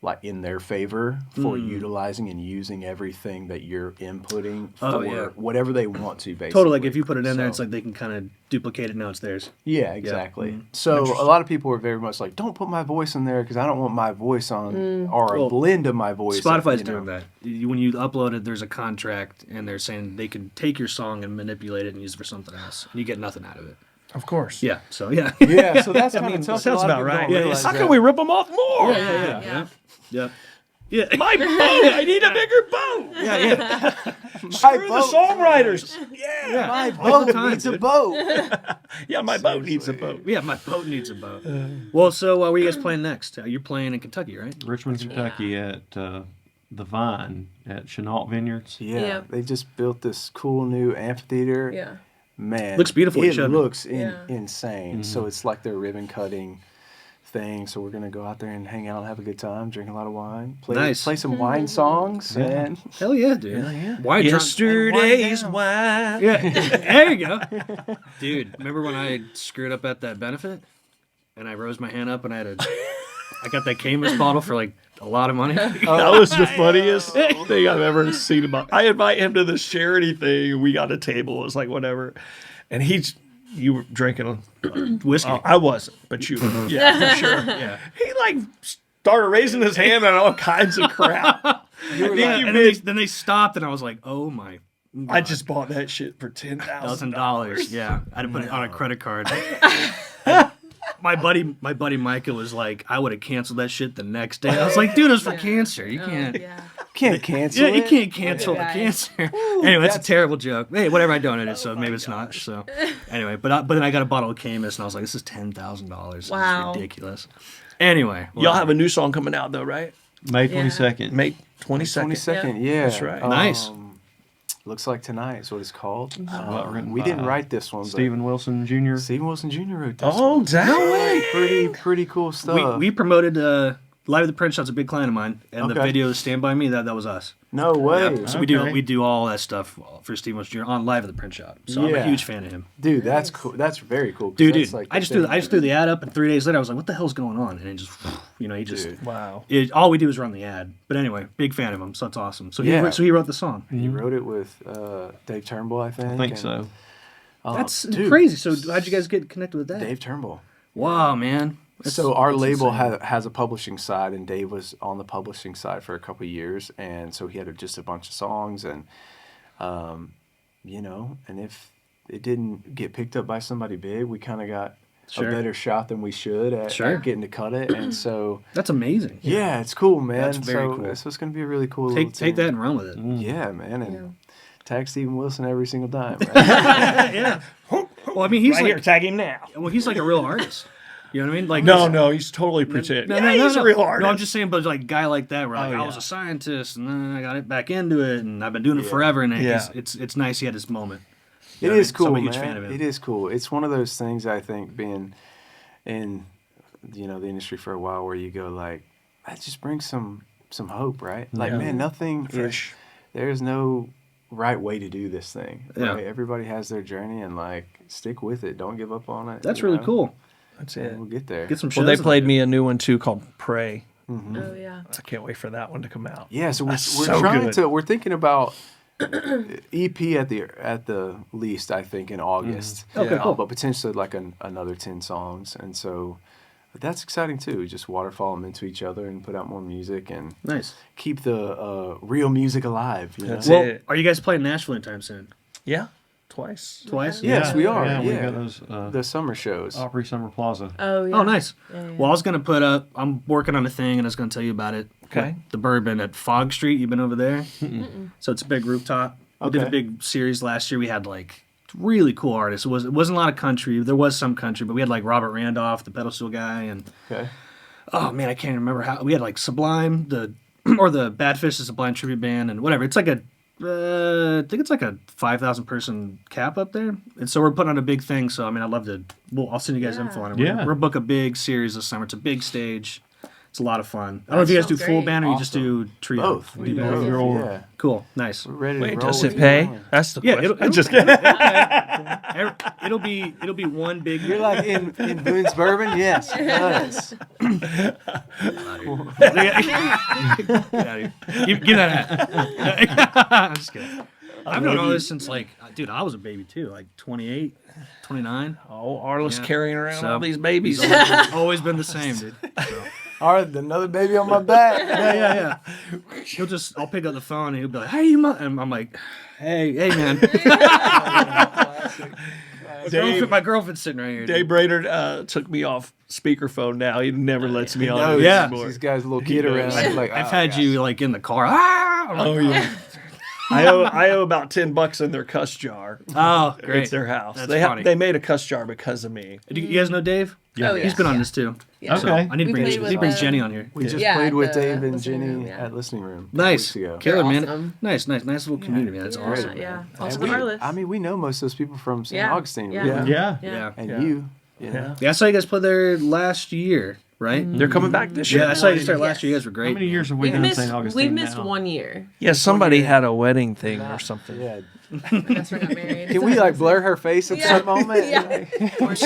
Speaker 4: like in their favor for utilizing and using everything that you're inputting for
Speaker 1: Oh, yeah.
Speaker 4: whatever they want to, basically.
Speaker 1: Totally. Like if you put it in there,
Speaker 4: So-
Speaker 1: it's like they can kind of duplicate it. Now it's theirs.
Speaker 4: Yeah, exactly. So a lot of people are very much like, don't put my voice in there because I don't want my voice on, or a
Speaker 1: Well,
Speaker 4: blend of my voice.
Speaker 1: Spotify's
Speaker 4: you know.
Speaker 1: doing that. When you upload it, there's a contract, and they're saying they can take your song and manipulate it and use it for something else. And you get nothing out of it.
Speaker 5: Of course.
Speaker 1: Yeah. So yeah.
Speaker 4: Yeah, so that's kind of tough.
Speaker 5: sounds
Speaker 4: A lot of
Speaker 5: about
Speaker 4: people
Speaker 5: right.
Speaker 4: don't
Speaker 1: Yeah,
Speaker 4: realize
Speaker 5: How
Speaker 4: that.
Speaker 5: can we rip them off more?
Speaker 2: Yeah.
Speaker 1: Yeah. Yeah.
Speaker 5: My boat! I need a bigger boat!
Speaker 1: Yeah. Yeah.
Speaker 5: Screw the songwriters!
Speaker 1: Yeah.
Speaker 4: My
Speaker 1: All the
Speaker 4: boat
Speaker 1: time,
Speaker 4: needs a
Speaker 1: dude.
Speaker 4: boat.
Speaker 5: Yeah, my boat needs a boat.
Speaker 1: Yeah. My boat needs a boat. Well, so where are you guys playing next? You're playing in Kentucky, right?
Speaker 3: Richmond, Kentucky, at the Vine at Chenault Vineyards.
Speaker 4: Yeah,
Speaker 2: Yeah.
Speaker 4: they just built this cool new amphitheater.
Speaker 2: Yeah.
Speaker 4: Man,
Speaker 1: Looks beautiful, you
Speaker 4: It
Speaker 1: showed me.
Speaker 4: looks
Speaker 2: Yeah.
Speaker 4: insane. So it's like their ribbon cutting thing. So we're gonna go out there and hang out, and have a good time, drink a lot of wine, play some wine songs, and
Speaker 1: Hell yeah, dude.
Speaker 5: Yeah.
Speaker 1: Why
Speaker 5: Yesterday's wine.
Speaker 1: Yeah. There you go. Dude, remember when I screwed up at that benefit? And I rose my hand up and I got that Camus bottle for like a lot of money.
Speaker 5: That was the funniest thing I've ever seen about. I invite him to this charity thing, and we got a table. It was like whatever, and you were drinking.
Speaker 1: Whiskey.
Speaker 5: I wasn't, but you, yeah, for sure.
Speaker 1: Yeah.
Speaker 5: He like started raising his hand on all kinds of crap.
Speaker 1: Yeah, and then they stopped and I was like, oh my
Speaker 5: I just bought that shit for $10,000.
Speaker 1: $1,000. Yeah. I had to put it on a credit card. My buddy Micah was like, I would have canceled that shit the next day. I was like, dude, it's for cancer. You can't.
Speaker 2: Yeah.
Speaker 4: can't cancel
Speaker 1: Yeah, you
Speaker 4: it.
Speaker 1: can't cancel the
Speaker 2: Guy.
Speaker 1: cancer. Anyway, it's a terrible joke. Hey, whatever, I donated, so maybe it's not. So anyway, but then I got a bottle of Camus, and I was like, this is $10,000.
Speaker 2: Wow.
Speaker 1: It's ridiculous. Anyway,
Speaker 5: Y'all have a new song coming out though, right?
Speaker 3: May
Speaker 2: Yeah.
Speaker 3: 22nd.
Speaker 5: May 22nd.
Speaker 4: 22nd, yeah.
Speaker 5: That's right.
Speaker 1: Nice.
Speaker 4: Looks like tonight is what it's called.
Speaker 3: written
Speaker 4: We didn't
Speaker 3: by
Speaker 4: write this one,
Speaker 3: Stephen Wilson Jr.
Speaker 4: but Stephen Wilson Jr. wrote this
Speaker 5: Oh,
Speaker 4: one.
Speaker 5: damn.
Speaker 4: Pretty cool stuff.
Speaker 1: we promoted Live at the Print Shop's a big client of mine, and the
Speaker 4: Okay.
Speaker 1: video Stand By Me, that was us.
Speaker 4: No way.
Speaker 1: Yeah, so
Speaker 5: Okay.
Speaker 1: we do all that stuff for Steve Wilson Jr. on Live at the Print Shop. So I'm a
Speaker 4: Yeah.
Speaker 1: huge fan of him.
Speaker 4: Dude, that's cool. That's very cool. 'cause
Speaker 1: Dude,
Speaker 4: that's like
Speaker 1: I
Speaker 4: the
Speaker 1: just
Speaker 4: thing.
Speaker 1: threw the ad up, and 3 days later I was like, "What the hell's going on?" And it just, he just,
Speaker 4: Dude.
Speaker 5: Wow.
Speaker 1: all we do is run the ad. But anyway, big fan of him, so that's awesome. So
Speaker 4: Yeah.
Speaker 1: he wrote the song.
Speaker 4: He wrote it with Dave Turnbull, I think.
Speaker 3: I think
Speaker 4: and-
Speaker 3: so.
Speaker 1: That's
Speaker 4: dude,
Speaker 1: crazy. So how'd you guys get connected with that?
Speaker 4: Dave Turnbull.
Speaker 1: Wow, man.
Speaker 4: So our
Speaker 1: that's
Speaker 4: label
Speaker 1: insane.
Speaker 4: has a publishing side, and Dave was on the publishing side for a couple of years, and so he had just a bunch of songs, and and if it didn't get picked up by somebody big, we kind of got
Speaker 1: Sure.
Speaker 4: a better shot than we should at
Speaker 1: Sure.
Speaker 4: getting to cut it, and so
Speaker 1: That's amazing.
Speaker 4: yeah, it's cool, man.
Speaker 1: That's very
Speaker 4: so,
Speaker 1: cool.
Speaker 4: So it's gonna be a really cool.
Speaker 1: Take
Speaker 4: little
Speaker 1: that
Speaker 4: thing.
Speaker 1: and run with it.
Speaker 4: Yeah, man, and
Speaker 2: Yeah.
Speaker 4: tag Stephen Wilson every single time. Right?
Speaker 1: Yeah. Well, I mean, he's
Speaker 5: Right
Speaker 1: like,
Speaker 5: here, tag him now.
Speaker 1: he's like a real artist. You know what I mean? Like
Speaker 5: No, he's totally pretend.
Speaker 1: No,
Speaker 5: He's a real artist.
Speaker 1: No, I'm just saying, but like a guy like that, where like,
Speaker 5: Oh,
Speaker 1: I was
Speaker 5: yeah.
Speaker 1: a scientist, and then I got it back into it, and I've been doing it
Speaker 4: Yeah.
Speaker 1: forever, and
Speaker 5: Yeah.
Speaker 1: it's nice he had this moment.
Speaker 4: It
Speaker 1: You know what I
Speaker 4: is
Speaker 1: mean? So
Speaker 4: cool,
Speaker 1: I'm a
Speaker 4: man.
Speaker 1: huge fan of him.
Speaker 4: It is cool. It's one of those things, I think, being in the industry for a while, where you go like, that just brings some hope, right? Like,
Speaker 5: Yeah.
Speaker 4: man, nothing is,
Speaker 5: Fresh.
Speaker 4: there's no right way to do this thing.
Speaker 1: Yeah.
Speaker 4: Right? Everybody has their journey, and like, stick with it. Don't give up on it.
Speaker 1: That's
Speaker 4: you
Speaker 1: really
Speaker 4: know?
Speaker 1: cool.
Speaker 5: That's
Speaker 4: And
Speaker 5: it.
Speaker 4: we'll get there.
Speaker 1: Get some.
Speaker 5: Well,
Speaker 1: shows
Speaker 5: they
Speaker 1: in
Speaker 5: played
Speaker 1: there.
Speaker 5: me a new one too called Pray.
Speaker 2: Oh yeah.
Speaker 5: I can't wait for that one to come out.
Speaker 4: Yeah, so we're
Speaker 5: That's
Speaker 4: we're
Speaker 5: so
Speaker 4: trying
Speaker 5: good.
Speaker 4: to. We're thinking about EP at the least, I think, in August.
Speaker 1: Okay, cool.
Speaker 4: But potentially like another 10 songs, and so that's exciting too. Just waterfall them into each other and put out more music and
Speaker 1: Nice.
Speaker 4: keep the real music alive. You know?
Speaker 5: That's
Speaker 1: Well,
Speaker 5: it.
Speaker 1: are you guys playing Nashville anytime soon?
Speaker 5: Yeah, twice.
Speaker 1: Twice?
Speaker 4: Yes, we are.
Speaker 3: Yeah, we
Speaker 4: Yeah.
Speaker 3: got those
Speaker 4: The summer shows.
Speaker 3: Opry Summer Plaza.
Speaker 2: Oh yeah.
Speaker 1: Oh, nice.
Speaker 2: Yeah, yeah.
Speaker 1: Well, I was gonna put up. I'm working on a thing, and I was gonna tell you about it.
Speaker 5: Okay.
Speaker 1: The Bourbon at Fog Street. You've been over there. So it's a big rooftop. We did a
Speaker 4: Okay.
Speaker 1: big series last year. We had like really cool artists. It wasn't a lot of country. There was some country, but we had like Robert Randolph, the pedal steel guy, and
Speaker 4: Okay.
Speaker 1: oh man, I can't remember how. We had like Sublime, the or the Badfish is a blind tribute band, and whatever. It's like a, I think it's like a 5,000 person cap up there, and so we're putting on a big thing. So I mean, I'd love to. Well, I'll send you guys info on it.
Speaker 3: Yeah.
Speaker 1: We're book a big series this summer. It's a big stage. It's a lot of fun. I don't know if you guys do
Speaker 2: sounds
Speaker 1: full
Speaker 2: great.
Speaker 1: band or you just do trio.
Speaker 4: Both.
Speaker 1: You
Speaker 4: We
Speaker 1: do
Speaker 4: both.
Speaker 1: both.
Speaker 4: Yeah.
Speaker 1: Cool, nice.
Speaker 4: We're ready to
Speaker 5: Wait,
Speaker 4: roll
Speaker 5: does
Speaker 4: with
Speaker 5: it
Speaker 4: you.
Speaker 5: pay? That's the
Speaker 1: Yeah,
Speaker 5: question.
Speaker 1: it'll
Speaker 5: Just kidding.
Speaker 1: it'll be one big.
Speaker 4: You're like in Boone's Bourbon? Yes, it does.
Speaker 1: Get out of here. Give that hat. I'm just kidding. I've known all this since like, dude, I was a baby too, like 28, 29.
Speaker 5: Oh, Arlis
Speaker 1: Yeah.
Speaker 5: carrying around
Speaker 1: So-
Speaker 5: all these babies.
Speaker 1: Always been the same, dude. So.
Speaker 4: All right, another baby on my back.
Speaker 1: Yeah. I'll pick up the phone and he'll be like, "Hey, you mom," and I'm like, "Hey, man." My girlfriend's sitting right here.
Speaker 5: Dave
Speaker 1: Dude.
Speaker 5: Brainerd took me off speakerphone now. He never lets me on
Speaker 4: No,
Speaker 5: it
Speaker 1: Yeah.
Speaker 5: anymore.
Speaker 4: These guys, little kid around. I'm like,
Speaker 1: I've
Speaker 4: oh,
Speaker 1: had
Speaker 4: gosh.
Speaker 1: you like in the car. Ah! I'm like,
Speaker 5: Oh yeah. I owe about $10 in their cuss jar.
Speaker 1: Oh, great.
Speaker 5: It's their house.
Speaker 1: That's
Speaker 5: They
Speaker 1: funny.
Speaker 5: they made a cuss jar because of me.
Speaker 1: Do you guys know Dave?
Speaker 2: Oh,
Speaker 1: He's
Speaker 2: yeah.
Speaker 1: been on this too.
Speaker 2: Yeah.
Speaker 1: So
Speaker 3: Okay.
Speaker 1: I need to
Speaker 2: We
Speaker 1: bring,
Speaker 2: played
Speaker 1: need
Speaker 2: with,
Speaker 1: to bring
Speaker 2: uh,
Speaker 1: Jenny on here.
Speaker 4: We just
Speaker 2: Yeah,
Speaker 4: played with
Speaker 2: the
Speaker 4: Dave and
Speaker 2: listening
Speaker 4: Jenny
Speaker 2: room, yeah.
Speaker 4: at Listening Room.
Speaker 1: Nice.
Speaker 4: Weeks ago.
Speaker 1: Killer, man.
Speaker 2: awesome.
Speaker 1: Nice little community, man. That's
Speaker 2: Yeah,
Speaker 1: awesome.
Speaker 2: yeah.
Speaker 4: And
Speaker 2: Also
Speaker 4: we,
Speaker 2: Arlis.
Speaker 4: I mean, we know most of those people from St.
Speaker 2: Yeah.
Speaker 4: Augustine.
Speaker 2: Yeah.
Speaker 4: really.
Speaker 3: Yeah.
Speaker 1: Yeah.
Speaker 4: And
Speaker 5: Yeah.
Speaker 4: you know.
Speaker 5: Yeah.
Speaker 1: Yeah, I saw you guys play there last year, right?
Speaker 5: They're coming back this year.
Speaker 1: Yeah, I saw you started last
Speaker 2: Yes.
Speaker 1: year. You guys were great.
Speaker 3: How many years have we
Speaker 2: We've
Speaker 3: done
Speaker 2: missed,
Speaker 3: St. Augustine
Speaker 2: we've missed
Speaker 3: now?
Speaker 2: 1 year.
Speaker 5: Yeah, somebody had a wedding thing or something.
Speaker 4: Yeah.
Speaker 2: That's we're not married.
Speaker 4: Can we like blur her face at
Speaker 2: Yeah.
Speaker 4: some moment?
Speaker 2: Yeah.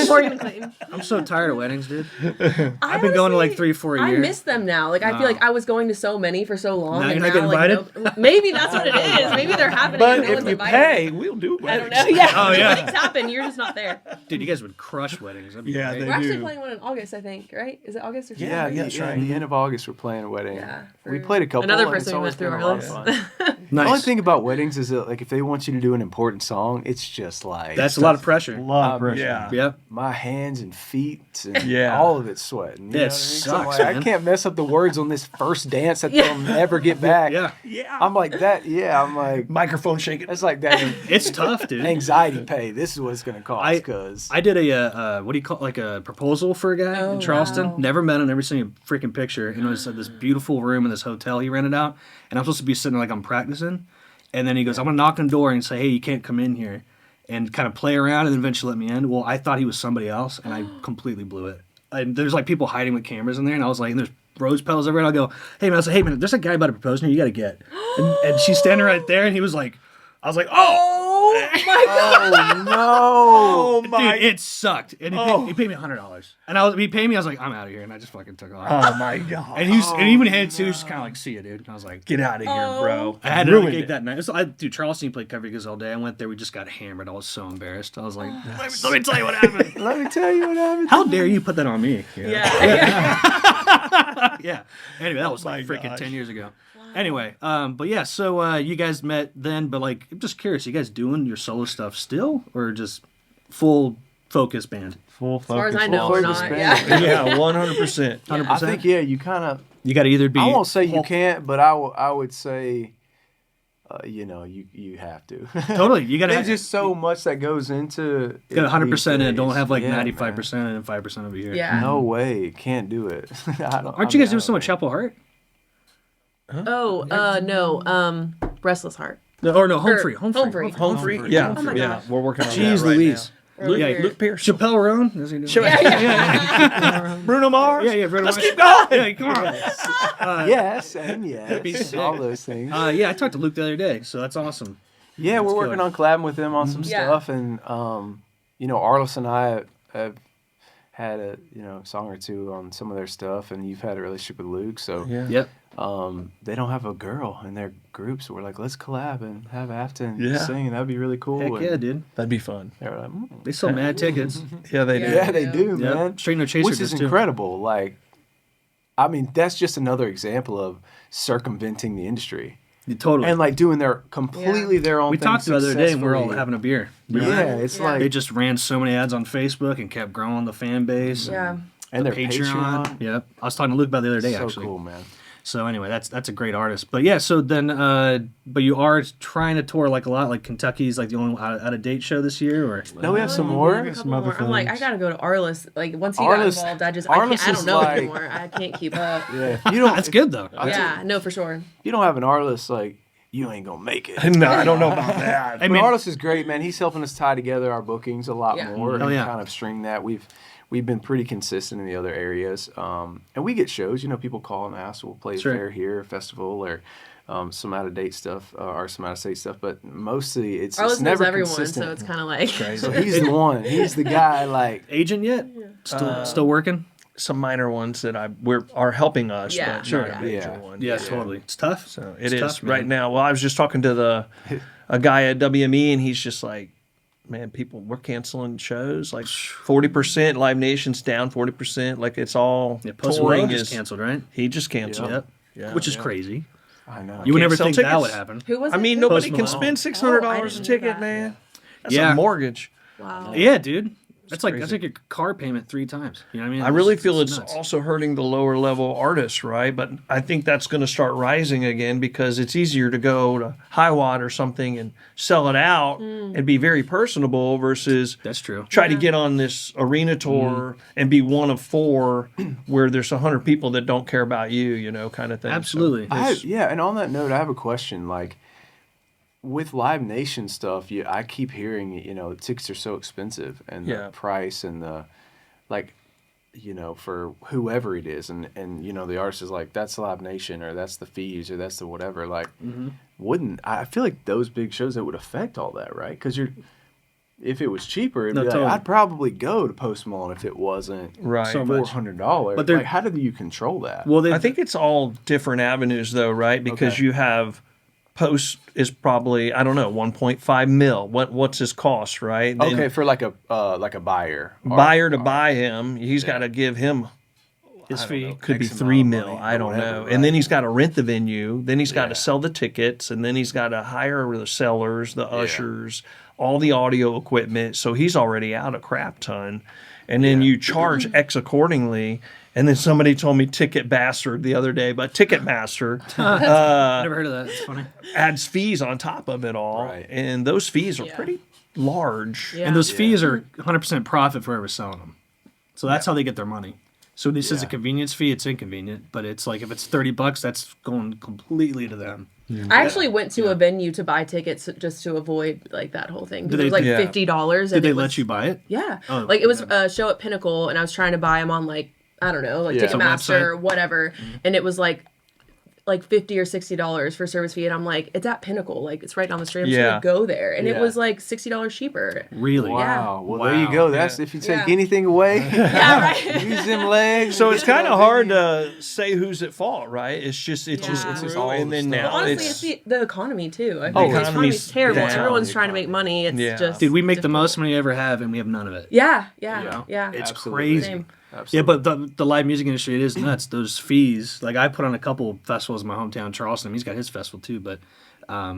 Speaker 2: Morgan Clayton.
Speaker 1: I'm so tired of weddings, dude.
Speaker 2: I
Speaker 1: I've been going to like
Speaker 2: honestly-
Speaker 1: 3-4 a
Speaker 2: I
Speaker 1: year.
Speaker 2: miss them now. Like I feel like I was going to so many for so long.
Speaker 1: Now
Speaker 2: and
Speaker 1: you're not getting
Speaker 2: like,
Speaker 1: invited?
Speaker 2: no- maybe that's what it is. Maybe they're happening.
Speaker 5: But
Speaker 2: and no
Speaker 5: if
Speaker 2: one's
Speaker 5: you
Speaker 2: invited
Speaker 5: pay,
Speaker 2: me.
Speaker 5: we'll do
Speaker 2: I don't
Speaker 5: weddings.
Speaker 2: know. Yeah.
Speaker 1: Oh, yeah.
Speaker 2: Weddings happen. You're just not there.
Speaker 1: Dude, you guys would crush weddings. That'd be
Speaker 5: Yeah,
Speaker 1: great.
Speaker 5: they
Speaker 2: We're actually
Speaker 5: do.
Speaker 2: playing one in August, I think. Right? Is it August or
Speaker 4: Yeah,
Speaker 2: September?
Speaker 5: that's
Speaker 4: yeah,
Speaker 5: right.
Speaker 4: the end of August we're playing a wedding.
Speaker 2: Yeah,
Speaker 4: We
Speaker 2: for
Speaker 4: played a couple.
Speaker 2: another
Speaker 4: and
Speaker 2: person
Speaker 4: it's
Speaker 2: we
Speaker 4: always
Speaker 2: went through
Speaker 4: been
Speaker 2: our
Speaker 4: a lot of
Speaker 2: list.
Speaker 4: fun.
Speaker 1: Nice.
Speaker 4: The only thing about weddings is that like if they want you to do an important song, it's just like
Speaker 1: That's a lot of pressure.
Speaker 3: A lot of pressure.
Speaker 5: Yeah.
Speaker 1: Yep.
Speaker 4: my hands and feet and
Speaker 5: Yeah.
Speaker 4: all of it's sweating. You
Speaker 1: Yeah,
Speaker 4: know
Speaker 1: it
Speaker 4: what I mean? So
Speaker 1: sucks,
Speaker 4: I'm like, I
Speaker 1: man.
Speaker 4: can't mess up the words on this first dance that they'll never get back.
Speaker 1: Yeah.
Speaker 5: Yeah.
Speaker 4: I'm like that. Yeah, I'm like
Speaker 5: Microphone shaking.
Speaker 4: that's like that
Speaker 1: It's tough, dude.
Speaker 4: anxiety pay. This is what it's gonna cost because
Speaker 1: I did a what do you call it, like a proposal for a guy
Speaker 2: Oh,
Speaker 1: in Charleston.
Speaker 2: wow.
Speaker 1: Never met him, never seen a freaking picture. And it was this beautiful room in this hotel he rented out. And I'm supposed to be sitting there like I'm practicing. And then he goes, "I'm gonna knock on the door and say, hey, you can't come in here," and kind of play around, and then eventually let me in. Well, I thought he was somebody else, and I completely blew it. And there's like people hiding with cameras in there, and I was like, and there's rose petals everywhere. And I'll go, "Hey man," I was like, "Hey man, there's a guy about to propose to you. You got to get." And she's standing right there, and he was like, I was like, "Oh."
Speaker 2: Oh my god!
Speaker 4: oh no.
Speaker 5: Oh
Speaker 1: Dude,
Speaker 5: my.
Speaker 1: it sucked, and he paid me $100, and he paid me. I was like, "I'm out of here," and I just fucking took off.
Speaker 5: Oh my god.
Speaker 1: And and even had to, just kind of like, "See ya, dude." And I was like,
Speaker 5: Get out of here, bro.
Speaker 1: I had another
Speaker 5: Ruined
Speaker 1: gig
Speaker 5: it.
Speaker 1: that night. Dude, Charleston played cover gigs all day. I went there, we just got hammered. I was so embarrassed. I was like, let me tell you what happened.
Speaker 4: Let me tell you what happened.
Speaker 1: How dare you put that on me? You know?
Speaker 2: Yeah.
Speaker 1: Yeah. Anyway, that was like
Speaker 5: my
Speaker 1: freaking
Speaker 5: gosh.
Speaker 1: 10 years ago. Anyway, but yeah, so you guys met then, but like, I'm just curious, you guys doing your solo stuff still, or just full focus band?
Speaker 3: Full
Speaker 2: As far as
Speaker 3: focus.
Speaker 2: I know,
Speaker 4: Full
Speaker 2: not.
Speaker 4: focus
Speaker 2: Yeah.
Speaker 4: band.
Speaker 5: Yeah, 100%.
Speaker 1: 100%?
Speaker 4: I think you kind of.
Speaker 1: You got to either be.
Speaker 4: I won't say you
Speaker 1: whole-
Speaker 4: can't, but I would say, you have to.
Speaker 1: Totally. You got to
Speaker 4: There's just so much that goes into.
Speaker 1: get 100% in it.
Speaker 4: these
Speaker 1: Don't
Speaker 4: days.
Speaker 1: have like
Speaker 4: Yeah,
Speaker 1: 95% and 5% over here.
Speaker 2: Yeah.
Speaker 4: No way, can't do it.
Speaker 1: Aren't you guys doing some with Chapel Heart?
Speaker 2: Oh, no. Restless Heart.
Speaker 1: Or no, Home
Speaker 2: Or
Speaker 1: Free. Home
Speaker 2: Home
Speaker 1: Free.
Speaker 2: Free.
Speaker 5: Home free. Yeah.
Speaker 2: Oh my
Speaker 5: Yeah.
Speaker 2: gosh.
Speaker 5: We're working on
Speaker 1: Jeez
Speaker 5: that right
Speaker 1: Louise.
Speaker 2: Or
Speaker 1: Luke,
Speaker 2: weird.
Speaker 5: Luke Pierce.
Speaker 1: Chappelle Roan? Is he doing
Speaker 5: Bruno Mars.
Speaker 1: Yeah, Bruno
Speaker 5: Let's
Speaker 1: Mars.
Speaker 5: keep going.
Speaker 1: Yeah, come on.
Speaker 4: Yes, and yes,
Speaker 1: be sick.
Speaker 4: all those things.
Speaker 1: Yeah, I talked to Luke the other day, so that's awesome.
Speaker 4: Yeah, we're
Speaker 1: That's
Speaker 4: working
Speaker 1: killer.
Speaker 4: on collabing with them on some
Speaker 2: Yeah.
Speaker 4: stuff, and Arlis and I have had a song or two on some of their stuff, and you've had a relationship with Luke, so
Speaker 5: Yeah.
Speaker 1: Yep.
Speaker 4: they don't have a girl in their group, so we're like, let's collab and have Afton
Speaker 5: Yeah.
Speaker 4: sing, and that'd be really cool.
Speaker 1: Heck
Speaker 4: and
Speaker 1: yeah, dude.
Speaker 5: That'd be fun.
Speaker 4: they were like,
Speaker 1: They sell mad tickets.
Speaker 5: Yeah, they do.
Speaker 4: yeah, they
Speaker 2: Yeah.
Speaker 4: do,
Speaker 1: Yep.
Speaker 4: man.
Speaker 1: Straight No Chaser
Speaker 4: Which is
Speaker 1: does too.
Speaker 4: incredible. Like, I mean, that's just another example of circumventing the industry.
Speaker 1: Totally.
Speaker 4: And like doing completely their own
Speaker 1: we
Speaker 4: thing
Speaker 1: talked the other day and we were all
Speaker 4: successfully.
Speaker 1: having a beer.
Speaker 4: Yeah, it's
Speaker 2: Yeah.
Speaker 1: They
Speaker 4: like
Speaker 1: just ran so many ads on Facebook and kept growing the fan base.
Speaker 2: Yeah.
Speaker 4: and their
Speaker 1: Patreon.
Speaker 4: Patreon.
Speaker 1: Yep. I was talking to Luke about it the other day,
Speaker 4: So
Speaker 1: actually.
Speaker 4: cool, man.
Speaker 1: So anyway, that's a great artist. But yeah, so then, but you are trying to tour like a lot. Like Kentucky's like the only out of date show this year, or
Speaker 4: No, we have some
Speaker 2: We
Speaker 4: more.
Speaker 2: have a couple
Speaker 3: Some other
Speaker 2: more. I'm like, I
Speaker 3: things.
Speaker 2: gotta go to Arlis. Like once he
Speaker 4: Arlis-
Speaker 2: got involved, I
Speaker 4: Arlis
Speaker 2: can't, I
Speaker 4: is
Speaker 2: don't know
Speaker 4: like-
Speaker 2: anymore. I can't keep up.
Speaker 4: Yeah, if you don't.
Speaker 1: that's good though.
Speaker 2: Yeah, no, for sure.
Speaker 4: You don't have an artist like you ain't gonna make it.
Speaker 5: No, I don't know about that.
Speaker 1: I
Speaker 4: But
Speaker 1: mean,
Speaker 4: Arlis is great, man. He's helping us tie together our bookings a lot
Speaker 2: Yeah.
Speaker 4: more
Speaker 1: Oh,
Speaker 4: and
Speaker 1: yeah.
Speaker 4: kind of string that. We've been pretty consistent in the other areas, and we get shows. You know, people call and ask, "We'll play a
Speaker 1: Sure.
Speaker 4: fair here, a festival, or some out of date stuff, or some out of state stuff." But mostly, it's
Speaker 2: Arlis knows
Speaker 4: never
Speaker 2: everyone,
Speaker 4: consistent.
Speaker 2: so it's kind of like
Speaker 4: So he's the one. He's the guy. Like,
Speaker 1: agent yet? Still working?
Speaker 5: Some minor ones that are helping us,
Speaker 2: Yeah.
Speaker 5: but
Speaker 1: Sure.
Speaker 5: not a major
Speaker 4: Yeah.
Speaker 5: one.
Speaker 1: Yeah, totally. It's tough.
Speaker 5: So
Speaker 1: It's
Speaker 5: it is
Speaker 1: tough, man.
Speaker 5: right now. Well, I was just talking to a guy at WME, and he's just like, man, we're canceling shows. Like 40%, Live Nation's down 40%. Like it's all
Speaker 1: Yeah, Post
Speaker 5: touring
Speaker 1: Malone just
Speaker 5: is
Speaker 1: canceled, right?
Speaker 5: He just canceled.
Speaker 1: Yep.
Speaker 5: Yeah.
Speaker 1: Which is crazy.
Speaker 4: I know.
Speaker 1: You would never
Speaker 5: sell
Speaker 1: think that
Speaker 5: tickets.
Speaker 1: would happen.
Speaker 2: who was
Speaker 5: I
Speaker 2: it?
Speaker 5: mean,
Speaker 2: Who?
Speaker 5: nobody
Speaker 1: Post
Speaker 5: can
Speaker 1: Malone.
Speaker 5: spend $600
Speaker 2: Oh, I
Speaker 5: a
Speaker 2: didn't know
Speaker 5: ticket,
Speaker 2: that.
Speaker 5: man. That's
Speaker 1: Yeah.
Speaker 5: a mortgage.
Speaker 2: Wow.
Speaker 1: Yeah, dude. That's like
Speaker 5: crazy.
Speaker 1: your car payment 3 times. You know what I mean?
Speaker 5: I really feel it's
Speaker 1: nuts.
Speaker 5: also hurting the lower level artists, right? But I think that's going to start rising again because it's easier to go to Highwatt or something and sell it out and be very personable versus
Speaker 1: That's true.
Speaker 5: try to get on this arena tour and be one of 4 where there's 100 people that don't care about you, kind of thing. So-
Speaker 1: Absolutely.
Speaker 4: Yeah, and on that note, I have a question. Like, with Live Nation stuff, I keep hearing, tickets are so expensive, and
Speaker 5: Yeah.
Speaker 4: the price and the, like, for whoever it is, and the artist is like, that's Live Nation, or that's the fees, or that's the whatever. Like, I feel like those big shows, that would affect all that, right? Because if it was cheaper, it'd
Speaker 1: No,
Speaker 4: be like,
Speaker 1: totally.
Speaker 4: I'd probably go to Post Malone if it wasn't
Speaker 5: Right.
Speaker 1: So much.
Speaker 4: $400.
Speaker 1: But they're-
Speaker 4: like, how do you control that?
Speaker 1: Well,
Speaker 5: I think it's all different avenues, though, right? Because
Speaker 4: Okay.
Speaker 5: you have Post is probably, I don't know, 1.5 mil. What's his cost, right? Then
Speaker 4: Okay, for like a buyer.
Speaker 5: buyer to buy him, he's got to give him
Speaker 1: his fee.
Speaker 5: could be
Speaker 4: X amount
Speaker 5: 3
Speaker 4: of
Speaker 5: mil.
Speaker 4: money
Speaker 5: I
Speaker 4: or
Speaker 5: don't
Speaker 4: whatever,
Speaker 5: know.
Speaker 4: right.
Speaker 5: And then he's got to rent the venue. Then he's got
Speaker 4: Yeah.
Speaker 5: to sell the tickets, and then he's got to hire the sellers, the ushers, all the audio equipment. So he's already out a crap ton. And then you charge X accordingly. And then somebody told me Ticket Bastard the other day, but Ticketmaster
Speaker 1: Never heard of that. It's funny.
Speaker 5: adds fees on top of it all,
Speaker 4: Right.
Speaker 5: and those fees are
Speaker 2: Yeah.
Speaker 5: pretty large.
Speaker 2: Yeah.
Speaker 1: And those fees are 100% profit for whoever's selling them. So that's how they get their money. So this is a
Speaker 4: Yeah.
Speaker 1: convenience fee. It's inconvenient, but it's like if it's $30, that's going completely to them.
Speaker 2: I actually went to a venue to buy tickets just to avoid like that whole thing. 'Cause
Speaker 1: Did
Speaker 2: it was
Speaker 1: they-
Speaker 2: like
Speaker 5: Yeah.
Speaker 2: $50.
Speaker 1: Did
Speaker 2: and
Speaker 1: they
Speaker 2: it
Speaker 1: let
Speaker 2: was,
Speaker 1: you buy it?
Speaker 2: Yeah.
Speaker 1: Oh,
Speaker 2: Like it was a show at Pinnacle, and I was trying to buy them on like I don't know, like
Speaker 4: Yeah.
Speaker 1: Some
Speaker 2: Ticketmaster,
Speaker 1: website.
Speaker 2: whatever, and it was like $50 or $60 for service fee, and I'm like, it's at Pinnacle, like it's right down the street. I'm just
Speaker 5: Yeah.
Speaker 2: gonna go there, and it
Speaker 4: Yeah.
Speaker 2: was like $60 cheaper.
Speaker 1: Really?
Speaker 4: Wow. Well,
Speaker 1: Wow.
Speaker 4: there you go. That's if you take
Speaker 2: Yeah.
Speaker 4: anything away,
Speaker 2: Yeah, right.
Speaker 4: use them legs.
Speaker 5: So it's
Speaker 4: get to
Speaker 5: kind
Speaker 4: that
Speaker 5: of hard
Speaker 4: venue.
Speaker 5: to say who's at fault, right? It's just
Speaker 2: Yeah.
Speaker 5: it's
Speaker 2: It's
Speaker 4: just
Speaker 5: true,
Speaker 4: all
Speaker 5: and
Speaker 4: the
Speaker 5: then
Speaker 4: stuff.
Speaker 5: now
Speaker 2: Honestly,
Speaker 5: it's
Speaker 2: it's the economy too. I think
Speaker 5: Oh,
Speaker 2: the
Speaker 5: economy's
Speaker 2: economy's terrible.
Speaker 5: down.
Speaker 2: Everyone's trying to make money. It's
Speaker 5: Yeah.
Speaker 2: just
Speaker 1: Dude, we make the
Speaker 2: difficult.
Speaker 1: most money we ever have, and we have none of it.
Speaker 2: Yeah.
Speaker 1: It's
Speaker 4: Absolutely.
Speaker 1: crazy.
Speaker 2: Same.
Speaker 1: Yeah, but the live music industry, it is nuts. Those fees, like I put on a couple festivals in my hometown, Charleston. He's got his festival too, but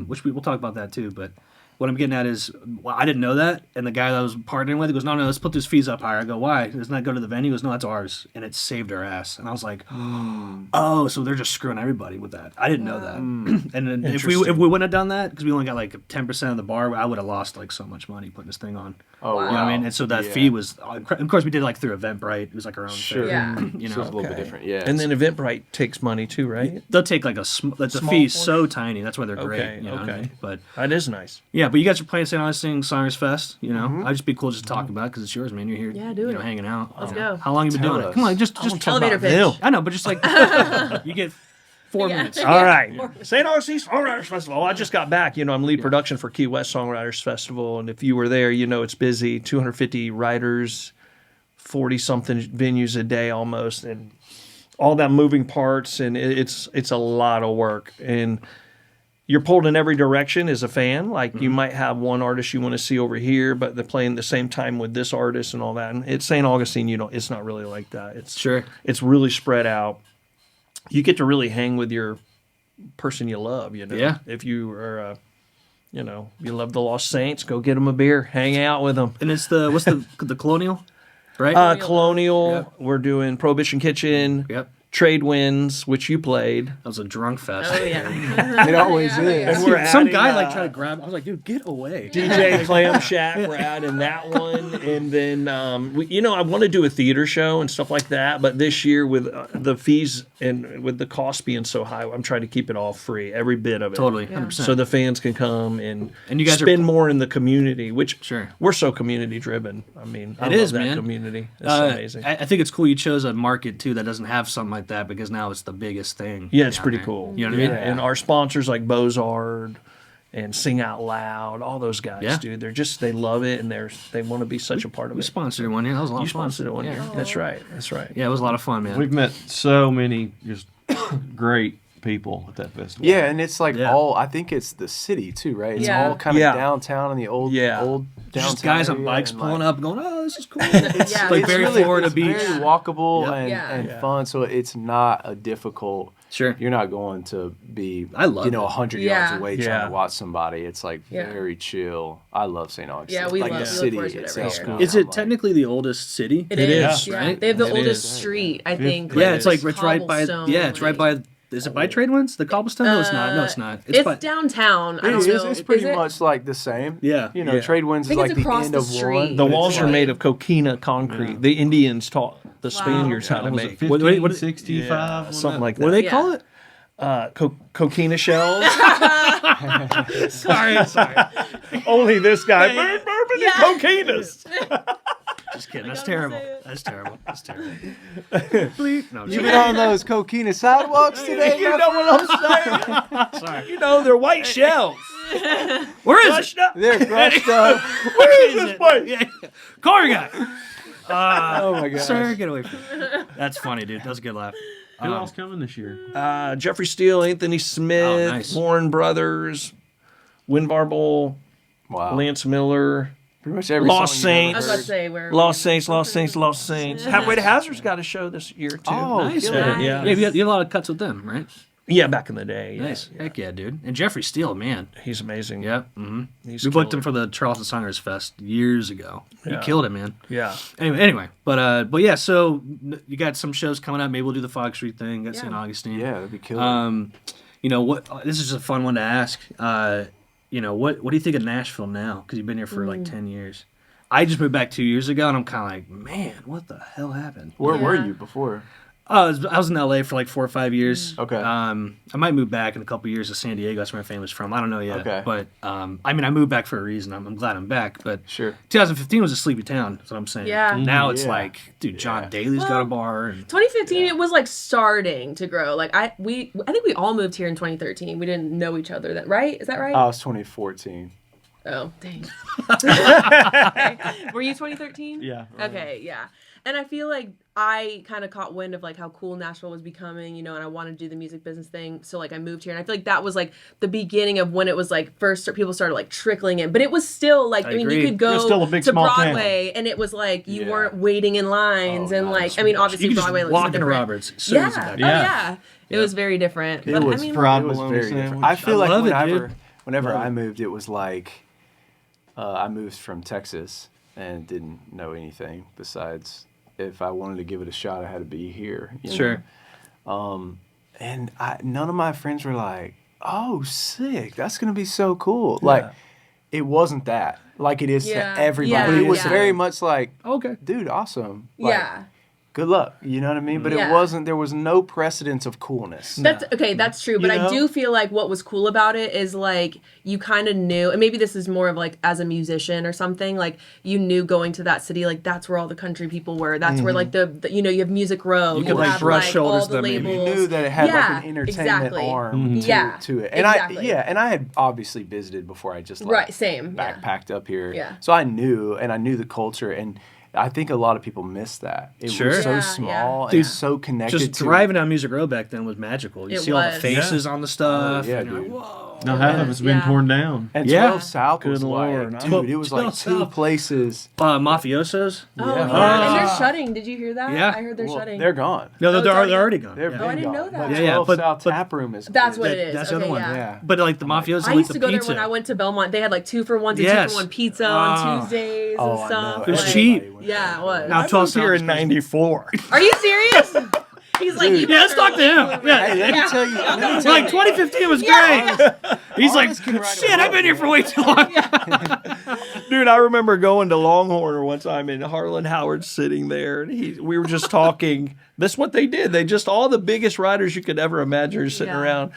Speaker 1: which we'll talk about that too. But what I'm getting at is, well, I didn't know that, and the guy that I was partnering with, he goes, no, let's put those fees up higher. I go, why? Doesn't that go to the venue? He goes, no, that's ours, and it saved our ass. And I was like, oh, so they're just screwing everybody with that. I didn't know that. And then if we wouldn't have done that, because we only got like 10% of the bar, I would have lost like so much money putting this thing on.
Speaker 4: Oh,
Speaker 1: You know what I mean? And so that
Speaker 4: Yeah.
Speaker 1: fee was, of course, we did like through Eventbrite. It was like our own
Speaker 4: Sure.
Speaker 1: thing.
Speaker 2: Yeah.
Speaker 1: You
Speaker 4: So
Speaker 1: know,
Speaker 4: it's a little bit
Speaker 5: Okay.
Speaker 4: different. Yeah.
Speaker 5: and then Eventbrite takes money too, right?
Speaker 1: they'll take like the
Speaker 5: Small
Speaker 1: fee's
Speaker 5: portion?
Speaker 1: so tiny. That's why they're great.
Speaker 5: Okay,
Speaker 1: You know what I
Speaker 5: okay.
Speaker 1: mean? But
Speaker 5: That is nice.
Speaker 1: yeah, but you guys are playing St. Augustine Songwriters Fest. You know, I'd just be cool just to talk about because it's yours, man. You're here.
Speaker 2: Yeah, do
Speaker 1: you
Speaker 2: it.
Speaker 1: know, hanging out.
Speaker 2: Let's
Speaker 1: You know,
Speaker 2: go.
Speaker 1: How long you been
Speaker 4: Tell
Speaker 1: doing it?
Speaker 4: us.
Speaker 1: Come on, just
Speaker 5: talk
Speaker 2: Elevator
Speaker 5: about
Speaker 2: pitch.
Speaker 5: Bill.
Speaker 1: I know, but just like you get 4
Speaker 2: Yeah.
Speaker 1: minutes.
Speaker 5: All right. St. Augustine Songwriters Festival. I just got back. I'm lead production for Key West Songwriters Festival. And if you were there, it's busy. 250 writers, 40-something venues a day almost. And all that moving parts. And it's a lot of work. And you're pulled in every direction as a fan. Like you might have one artist you want to see over here, but they're playing the same time with this artist and all that. And it's St. Augustine, it's not really like that. It's
Speaker 1: Sure.
Speaker 5: It's really spread out. You get to really hang with your person you love,
Speaker 1: Yeah.
Speaker 5: If you are, you love the Lost Saints, go get them a beer, hang out with them.
Speaker 1: And it's the Colonial, right?
Speaker 5: Colonial, we're doing Prohibition Kitchen,
Speaker 1: Yep.
Speaker 5: Trade Winds, which you played.
Speaker 1: That was a drunk fest.
Speaker 2: Oh yeah.
Speaker 4: It always is.
Speaker 5: And we're
Speaker 1: Some
Speaker 5: adding,
Speaker 1: guy like tried to grab. I was like, dude, get away.
Speaker 5: DJ Clam Shack, we're adding that one, and then I want to do a theater show and stuff like that. But this year, with the fees and with the cost being so high, I'm trying to keep it all free, every bit of it.
Speaker 1: Totally, 100%.
Speaker 5: So the fans can come and
Speaker 1: you guys
Speaker 5: spend more in the community, which
Speaker 1: Sure.
Speaker 5: we're so community driven. I mean, I
Speaker 1: It
Speaker 5: love
Speaker 1: is,
Speaker 5: that
Speaker 1: man.
Speaker 5: community. It's amazing.
Speaker 1: I think it's cool you chose a market too that doesn't have something like that because now it's the biggest thing.
Speaker 5: Yeah, it's
Speaker 1: down
Speaker 5: pretty
Speaker 1: there.
Speaker 5: cool.
Speaker 1: You know what I mean?
Speaker 5: And our sponsors like Bozard and Sing Out Loud, all those guys,
Speaker 1: Yeah.
Speaker 5: dude. They love it, and they want to be such a part of
Speaker 1: We
Speaker 5: it.
Speaker 1: sponsored it one year. That was a lot
Speaker 5: You
Speaker 1: of fun.
Speaker 5: sponsored it one year. That's right. That's right.
Speaker 1: Yeah, it was a lot of fun, man.
Speaker 3: We've met so many just great people at that festival.
Speaker 4: Yeah, and it's like
Speaker 1: Yeah.
Speaker 4: I think it's the city too, right? It's
Speaker 2: Yeah.
Speaker 4: all kind of
Speaker 5: Yeah.
Speaker 4: downtown in the old downtown
Speaker 1: Just guys on
Speaker 4: area
Speaker 1: bikes
Speaker 4: and,
Speaker 1: pulling
Speaker 4: like,
Speaker 1: up, going, "Oh, this is cool."
Speaker 2: Yeah.
Speaker 1: like
Speaker 2: It's
Speaker 1: very
Speaker 4: really-
Speaker 1: Florida
Speaker 4: it's
Speaker 1: beach.
Speaker 4: very walkable
Speaker 1: Yep.
Speaker 4: and,
Speaker 2: Yeah.
Speaker 4: and
Speaker 5: Yeah.
Speaker 4: fun, so it's not a difficult.
Speaker 1: Sure.
Speaker 4: You're not going to be,
Speaker 1: I love it.
Speaker 4: 100
Speaker 2: Yeah.
Speaker 4: yards away
Speaker 5: Yeah.
Speaker 4: trying to watch somebody. It's like
Speaker 2: Yeah.
Speaker 4: very chill. I love St. Augustine.
Speaker 2: Yeah, we
Speaker 4: like
Speaker 2: love-
Speaker 4: the
Speaker 2: we look
Speaker 4: city
Speaker 2: forward to it every
Speaker 4: itself.
Speaker 2: year.
Speaker 1: Is
Speaker 4: I'm
Speaker 1: it
Speaker 4: like-
Speaker 1: technically the oldest city?
Speaker 2: It
Speaker 5: is,
Speaker 2: is. Yeah.
Speaker 1: right?
Speaker 2: They have the
Speaker 5: It
Speaker 2: oldest
Speaker 5: is.
Speaker 2: street, I think.
Speaker 1: Yeah, it's like it's right by.
Speaker 2: cobblestone,
Speaker 1: Yeah, it's right by. Is it by Trade Winds? The cobblestone? No, it's not. No, it's not.
Speaker 2: It's
Speaker 1: by,
Speaker 2: downtown. I
Speaker 4: It
Speaker 2: don't
Speaker 4: is.
Speaker 2: know.
Speaker 4: It's pretty
Speaker 2: Is it?
Speaker 4: much like the same.
Speaker 1: Yeah.
Speaker 5: Yeah.
Speaker 4: Trade Winds
Speaker 2: I
Speaker 4: is
Speaker 2: think
Speaker 4: like
Speaker 2: it's
Speaker 4: the
Speaker 2: across
Speaker 4: end
Speaker 2: the
Speaker 4: of
Speaker 2: street.
Speaker 4: one.
Speaker 5: The
Speaker 4: but
Speaker 5: walls
Speaker 4: it's
Speaker 5: are
Speaker 4: like-
Speaker 5: made of coquina concrete. The Indians taught the Spaniards how to
Speaker 3: Was it
Speaker 5: make.
Speaker 3: 1565?
Speaker 5: Something like that.
Speaker 1: What do they
Speaker 2: Yeah.
Speaker 1: call it?
Speaker 5: Coquina shells.
Speaker 1: Sorry.
Speaker 5: Only this guy.
Speaker 1: Yeah.
Speaker 5: Bourbon
Speaker 2: Yeah.
Speaker 5: and coquinas.
Speaker 1: Just kidding. That's
Speaker 2: gotta
Speaker 1: terrible.
Speaker 2: say it.
Speaker 1: That's terrible. That's terrible. Bleep. No, I'm
Speaker 4: You
Speaker 1: just
Speaker 4: been on those coquina sidewalks today?
Speaker 5: You know what I'm saying?
Speaker 1: sorry.
Speaker 5: You know, they're white shells.
Speaker 1: Where is it?
Speaker 5: Crushed up.
Speaker 4: They're crushed up.
Speaker 5: Where is this place?
Speaker 1: Yeah. Car guy.
Speaker 4: Oh my god.
Speaker 1: Sir, get away from me. That's funny, dude. That's a good laugh.
Speaker 3: Who else coming this year?
Speaker 5: Jeffrey Steele, Anthony Smith,
Speaker 1: Oh, nice.
Speaker 5: Warren Brothers, Winvarble,
Speaker 4: Wow.
Speaker 5: Lance Miller,
Speaker 4: Pretty much every
Speaker 5: Lost
Speaker 4: song you've
Speaker 5: Saints.
Speaker 2: I was
Speaker 4: ever
Speaker 2: about to
Speaker 4: heard.
Speaker 2: say where.
Speaker 5: Lost Saints. Halfway to Hazard's got a show this year too.
Speaker 4: Oh,
Speaker 1: Nice,
Speaker 4: killer.
Speaker 1: man.
Speaker 5: Yeah.
Speaker 1: Yeah, you had a lot of cuts with them, right?
Speaker 5: Yeah, back in the day. Yeah.
Speaker 1: Nice. Heck yeah, dude. And Jeffrey Steele, man.
Speaker 5: He's amazing.
Speaker 1: Yeah. Mm-hmm.
Speaker 5: He's
Speaker 1: We booked him
Speaker 5: killer.
Speaker 1: for the Charleston Songwriters Fest years ago.
Speaker 5: Yeah.
Speaker 1: He killed it, man.
Speaker 5: Yeah.
Speaker 1: Anyway, but yeah. So you got some shows coming up. Maybe we'll do the Fog Street thing. Got
Speaker 2: Yeah.
Speaker 1: St. Augustine.
Speaker 4: Yeah, that'd be killer.
Speaker 1: You know what? This is just a fun one to ask. You know what do you think of Nashville now? Because you've been here for like 10 years. I just moved back 2 years ago, and I'm kind of like, man, what the hell happened?
Speaker 4: Where were
Speaker 2: Yeah.
Speaker 4: you before?
Speaker 1: I was in LA for like 4 or 5 years.
Speaker 4: Okay.
Speaker 1: I might move back in a couple years to San Diego. That's where my family's from. I don't know yet.
Speaker 4: Okay.
Speaker 1: But I mean, I moved back for a reason. I'm glad I'm back. But
Speaker 4: Sure.
Speaker 1: 2015 was a sleepy town. That's what I'm saying.
Speaker 2: Yeah.
Speaker 1: Now it's
Speaker 4: Yeah.
Speaker 1: like, dude, John
Speaker 4: Yeah.
Speaker 1: Daly's got a bar. And
Speaker 2: 2015, it was like starting to grow. Like I think we all moved here in 2013. We didn't know each other then, right? Is that right?
Speaker 4: I was 2014.
Speaker 2: Oh, dang. Okay. Were you 2013?
Speaker 3: Yeah.
Speaker 2: Okay, yeah. And I feel like I kind of caught wind of like how cool Nashville was becoming, you know, and I wanted to do the music business thing. So like I moved here, and I feel like that was like the beginning of when it was like people started like trickling in. But it was still like, I mean,
Speaker 1: agree.
Speaker 2: you could go
Speaker 3: It was still a big,
Speaker 2: to
Speaker 3: small town.
Speaker 2: Broadway, and it was like you
Speaker 4: Yeah.
Speaker 2: weren't waiting in lines,
Speaker 4: Oh,
Speaker 2: and
Speaker 4: no,
Speaker 2: like I mean, obviously
Speaker 1: you could just
Speaker 2: Broadway looks
Speaker 1: walk into
Speaker 2: different.
Speaker 1: Roberts. So
Speaker 2: Yeah.
Speaker 1: easy back
Speaker 2: Oh
Speaker 1: then.
Speaker 2: yeah. It was very different.
Speaker 4: It
Speaker 2: But
Speaker 4: was
Speaker 2: I mean,
Speaker 3: fried
Speaker 4: It was
Speaker 3: bologna
Speaker 4: very different.
Speaker 3: sandwich.
Speaker 4: I feel
Speaker 1: I
Speaker 4: like
Speaker 1: love it,
Speaker 4: whenever
Speaker 1: dude.
Speaker 4: whenever
Speaker 1: Love
Speaker 4: I
Speaker 1: it.
Speaker 4: moved, it was like I moved from Texas and didn't know anything besides if I wanted to give it a shot, I had to be here. you know?
Speaker 1: Sure.
Speaker 4: And none of my friends were like, "Oh, sick! That's gonna be so cool." Like, it wasn't that like it is
Speaker 2: Yeah.
Speaker 4: to everybody.
Speaker 2: Yeah,
Speaker 4: It was
Speaker 2: yeah.
Speaker 4: very much like,
Speaker 1: Okay.
Speaker 4: "Dude, awesome!" Like,
Speaker 2: yeah.
Speaker 4: Good luck. You know what I mean? But
Speaker 2: Yeah.
Speaker 4: it wasn't. There was no precedence of coolness.
Speaker 2: That's okay, that's true. But
Speaker 4: You know?
Speaker 2: I do feel like what was cool about it is like you kind of knew, and maybe this is more of like as a musician or something, like you knew going to that city, like that's where all the country people were. That's where like the you know, you have Music Row.
Speaker 1: You could, like,
Speaker 2: have,
Speaker 1: brush
Speaker 2: like,
Speaker 1: shoulders
Speaker 2: all the
Speaker 1: them maybe.
Speaker 4: You
Speaker 2: labels.
Speaker 4: knew that it had
Speaker 2: Yeah,
Speaker 4: like an entertainment
Speaker 2: exactly.
Speaker 4: arm
Speaker 2: Yeah,
Speaker 4: to it. And
Speaker 2: exactly.
Speaker 4: and I had obviously visited before I just like
Speaker 2: Right, same. Yeah.
Speaker 4: backpacked up here.
Speaker 2: Yeah.
Speaker 4: So I knew the culture, and I think a lot of people miss that. It
Speaker 1: Sure.
Speaker 4: was so
Speaker 2: Yeah,
Speaker 4: small
Speaker 1: Dude,
Speaker 4: and so connected
Speaker 1: Just
Speaker 4: to
Speaker 1: driving down Music Road back then was magical. You
Speaker 2: It
Speaker 1: see all the
Speaker 2: was.
Speaker 1: faces on the stuff.
Speaker 4: Oh, yeah,
Speaker 1: and you're
Speaker 4: dude.
Speaker 1: like, whoa.
Speaker 3: Now half of it's been
Speaker 2: Yeah.
Speaker 3: torn down.
Speaker 4: And
Speaker 1: Yeah.
Speaker 4: 12 South was
Speaker 5: Good
Speaker 4: like,
Speaker 5: Lord.
Speaker 4: dude, it was like
Speaker 1: 12
Speaker 4: two
Speaker 1: South.
Speaker 4: places.
Speaker 1: Mafiosos?
Speaker 2: Oh,
Speaker 4: Yeah.
Speaker 2: yeah.
Speaker 1: Ah.
Speaker 2: And they're shutting. Did you hear that?
Speaker 1: Yeah.
Speaker 2: I heard they're
Speaker 4: Well,
Speaker 2: shutting.
Speaker 4: they're gone.
Speaker 1: No,
Speaker 2: Oh,
Speaker 1: they're,
Speaker 2: it's already-
Speaker 1: they're already gone.
Speaker 4: They're
Speaker 1: yeah.
Speaker 2: Oh, I
Speaker 4: been
Speaker 2: didn't
Speaker 4: gone.
Speaker 2: know that.
Speaker 4: But
Speaker 1: Yeah, yeah,
Speaker 4: 12
Speaker 1: but-
Speaker 4: South
Speaker 1: but-
Speaker 4: Tap Room is.
Speaker 2: That's what it is.
Speaker 1: That's the
Speaker 2: Okay,
Speaker 1: other one.
Speaker 2: yeah.
Speaker 1: But like the Mafiosos,
Speaker 2: I
Speaker 1: like
Speaker 2: used
Speaker 1: the
Speaker 2: to go
Speaker 1: pizza.
Speaker 2: there when I went to Belmont. They had like 2-for-1s and
Speaker 1: Yes.
Speaker 2: 2-for-1 pizza
Speaker 1: Ah.
Speaker 2: on Tuesdays
Speaker 4: Oh,
Speaker 2: and
Speaker 4: I know.
Speaker 2: stuff.
Speaker 1: It was
Speaker 2: like-
Speaker 1: cheap.
Speaker 4: Everybody went
Speaker 2: Yeah, it was.
Speaker 1: Now
Speaker 5: I
Speaker 1: 12
Speaker 5: was here
Speaker 1: South
Speaker 5: in
Speaker 1: is crazy.
Speaker 5: '94.
Speaker 2: Are you serious? He's like,
Speaker 1: Yeah, let's talk to him. Yeah.
Speaker 4: Hey, let me tell you.
Speaker 1: Like 2015 was great. He's like,
Speaker 4: Arlis can write a
Speaker 1: shit, I've been here for way too long.
Speaker 5: Dude, I remember going to Longhorn one time and Harlan Howard's sitting there and we were just talking. That's what they did. They just, all the biggest writers you could ever imagine are sitting around.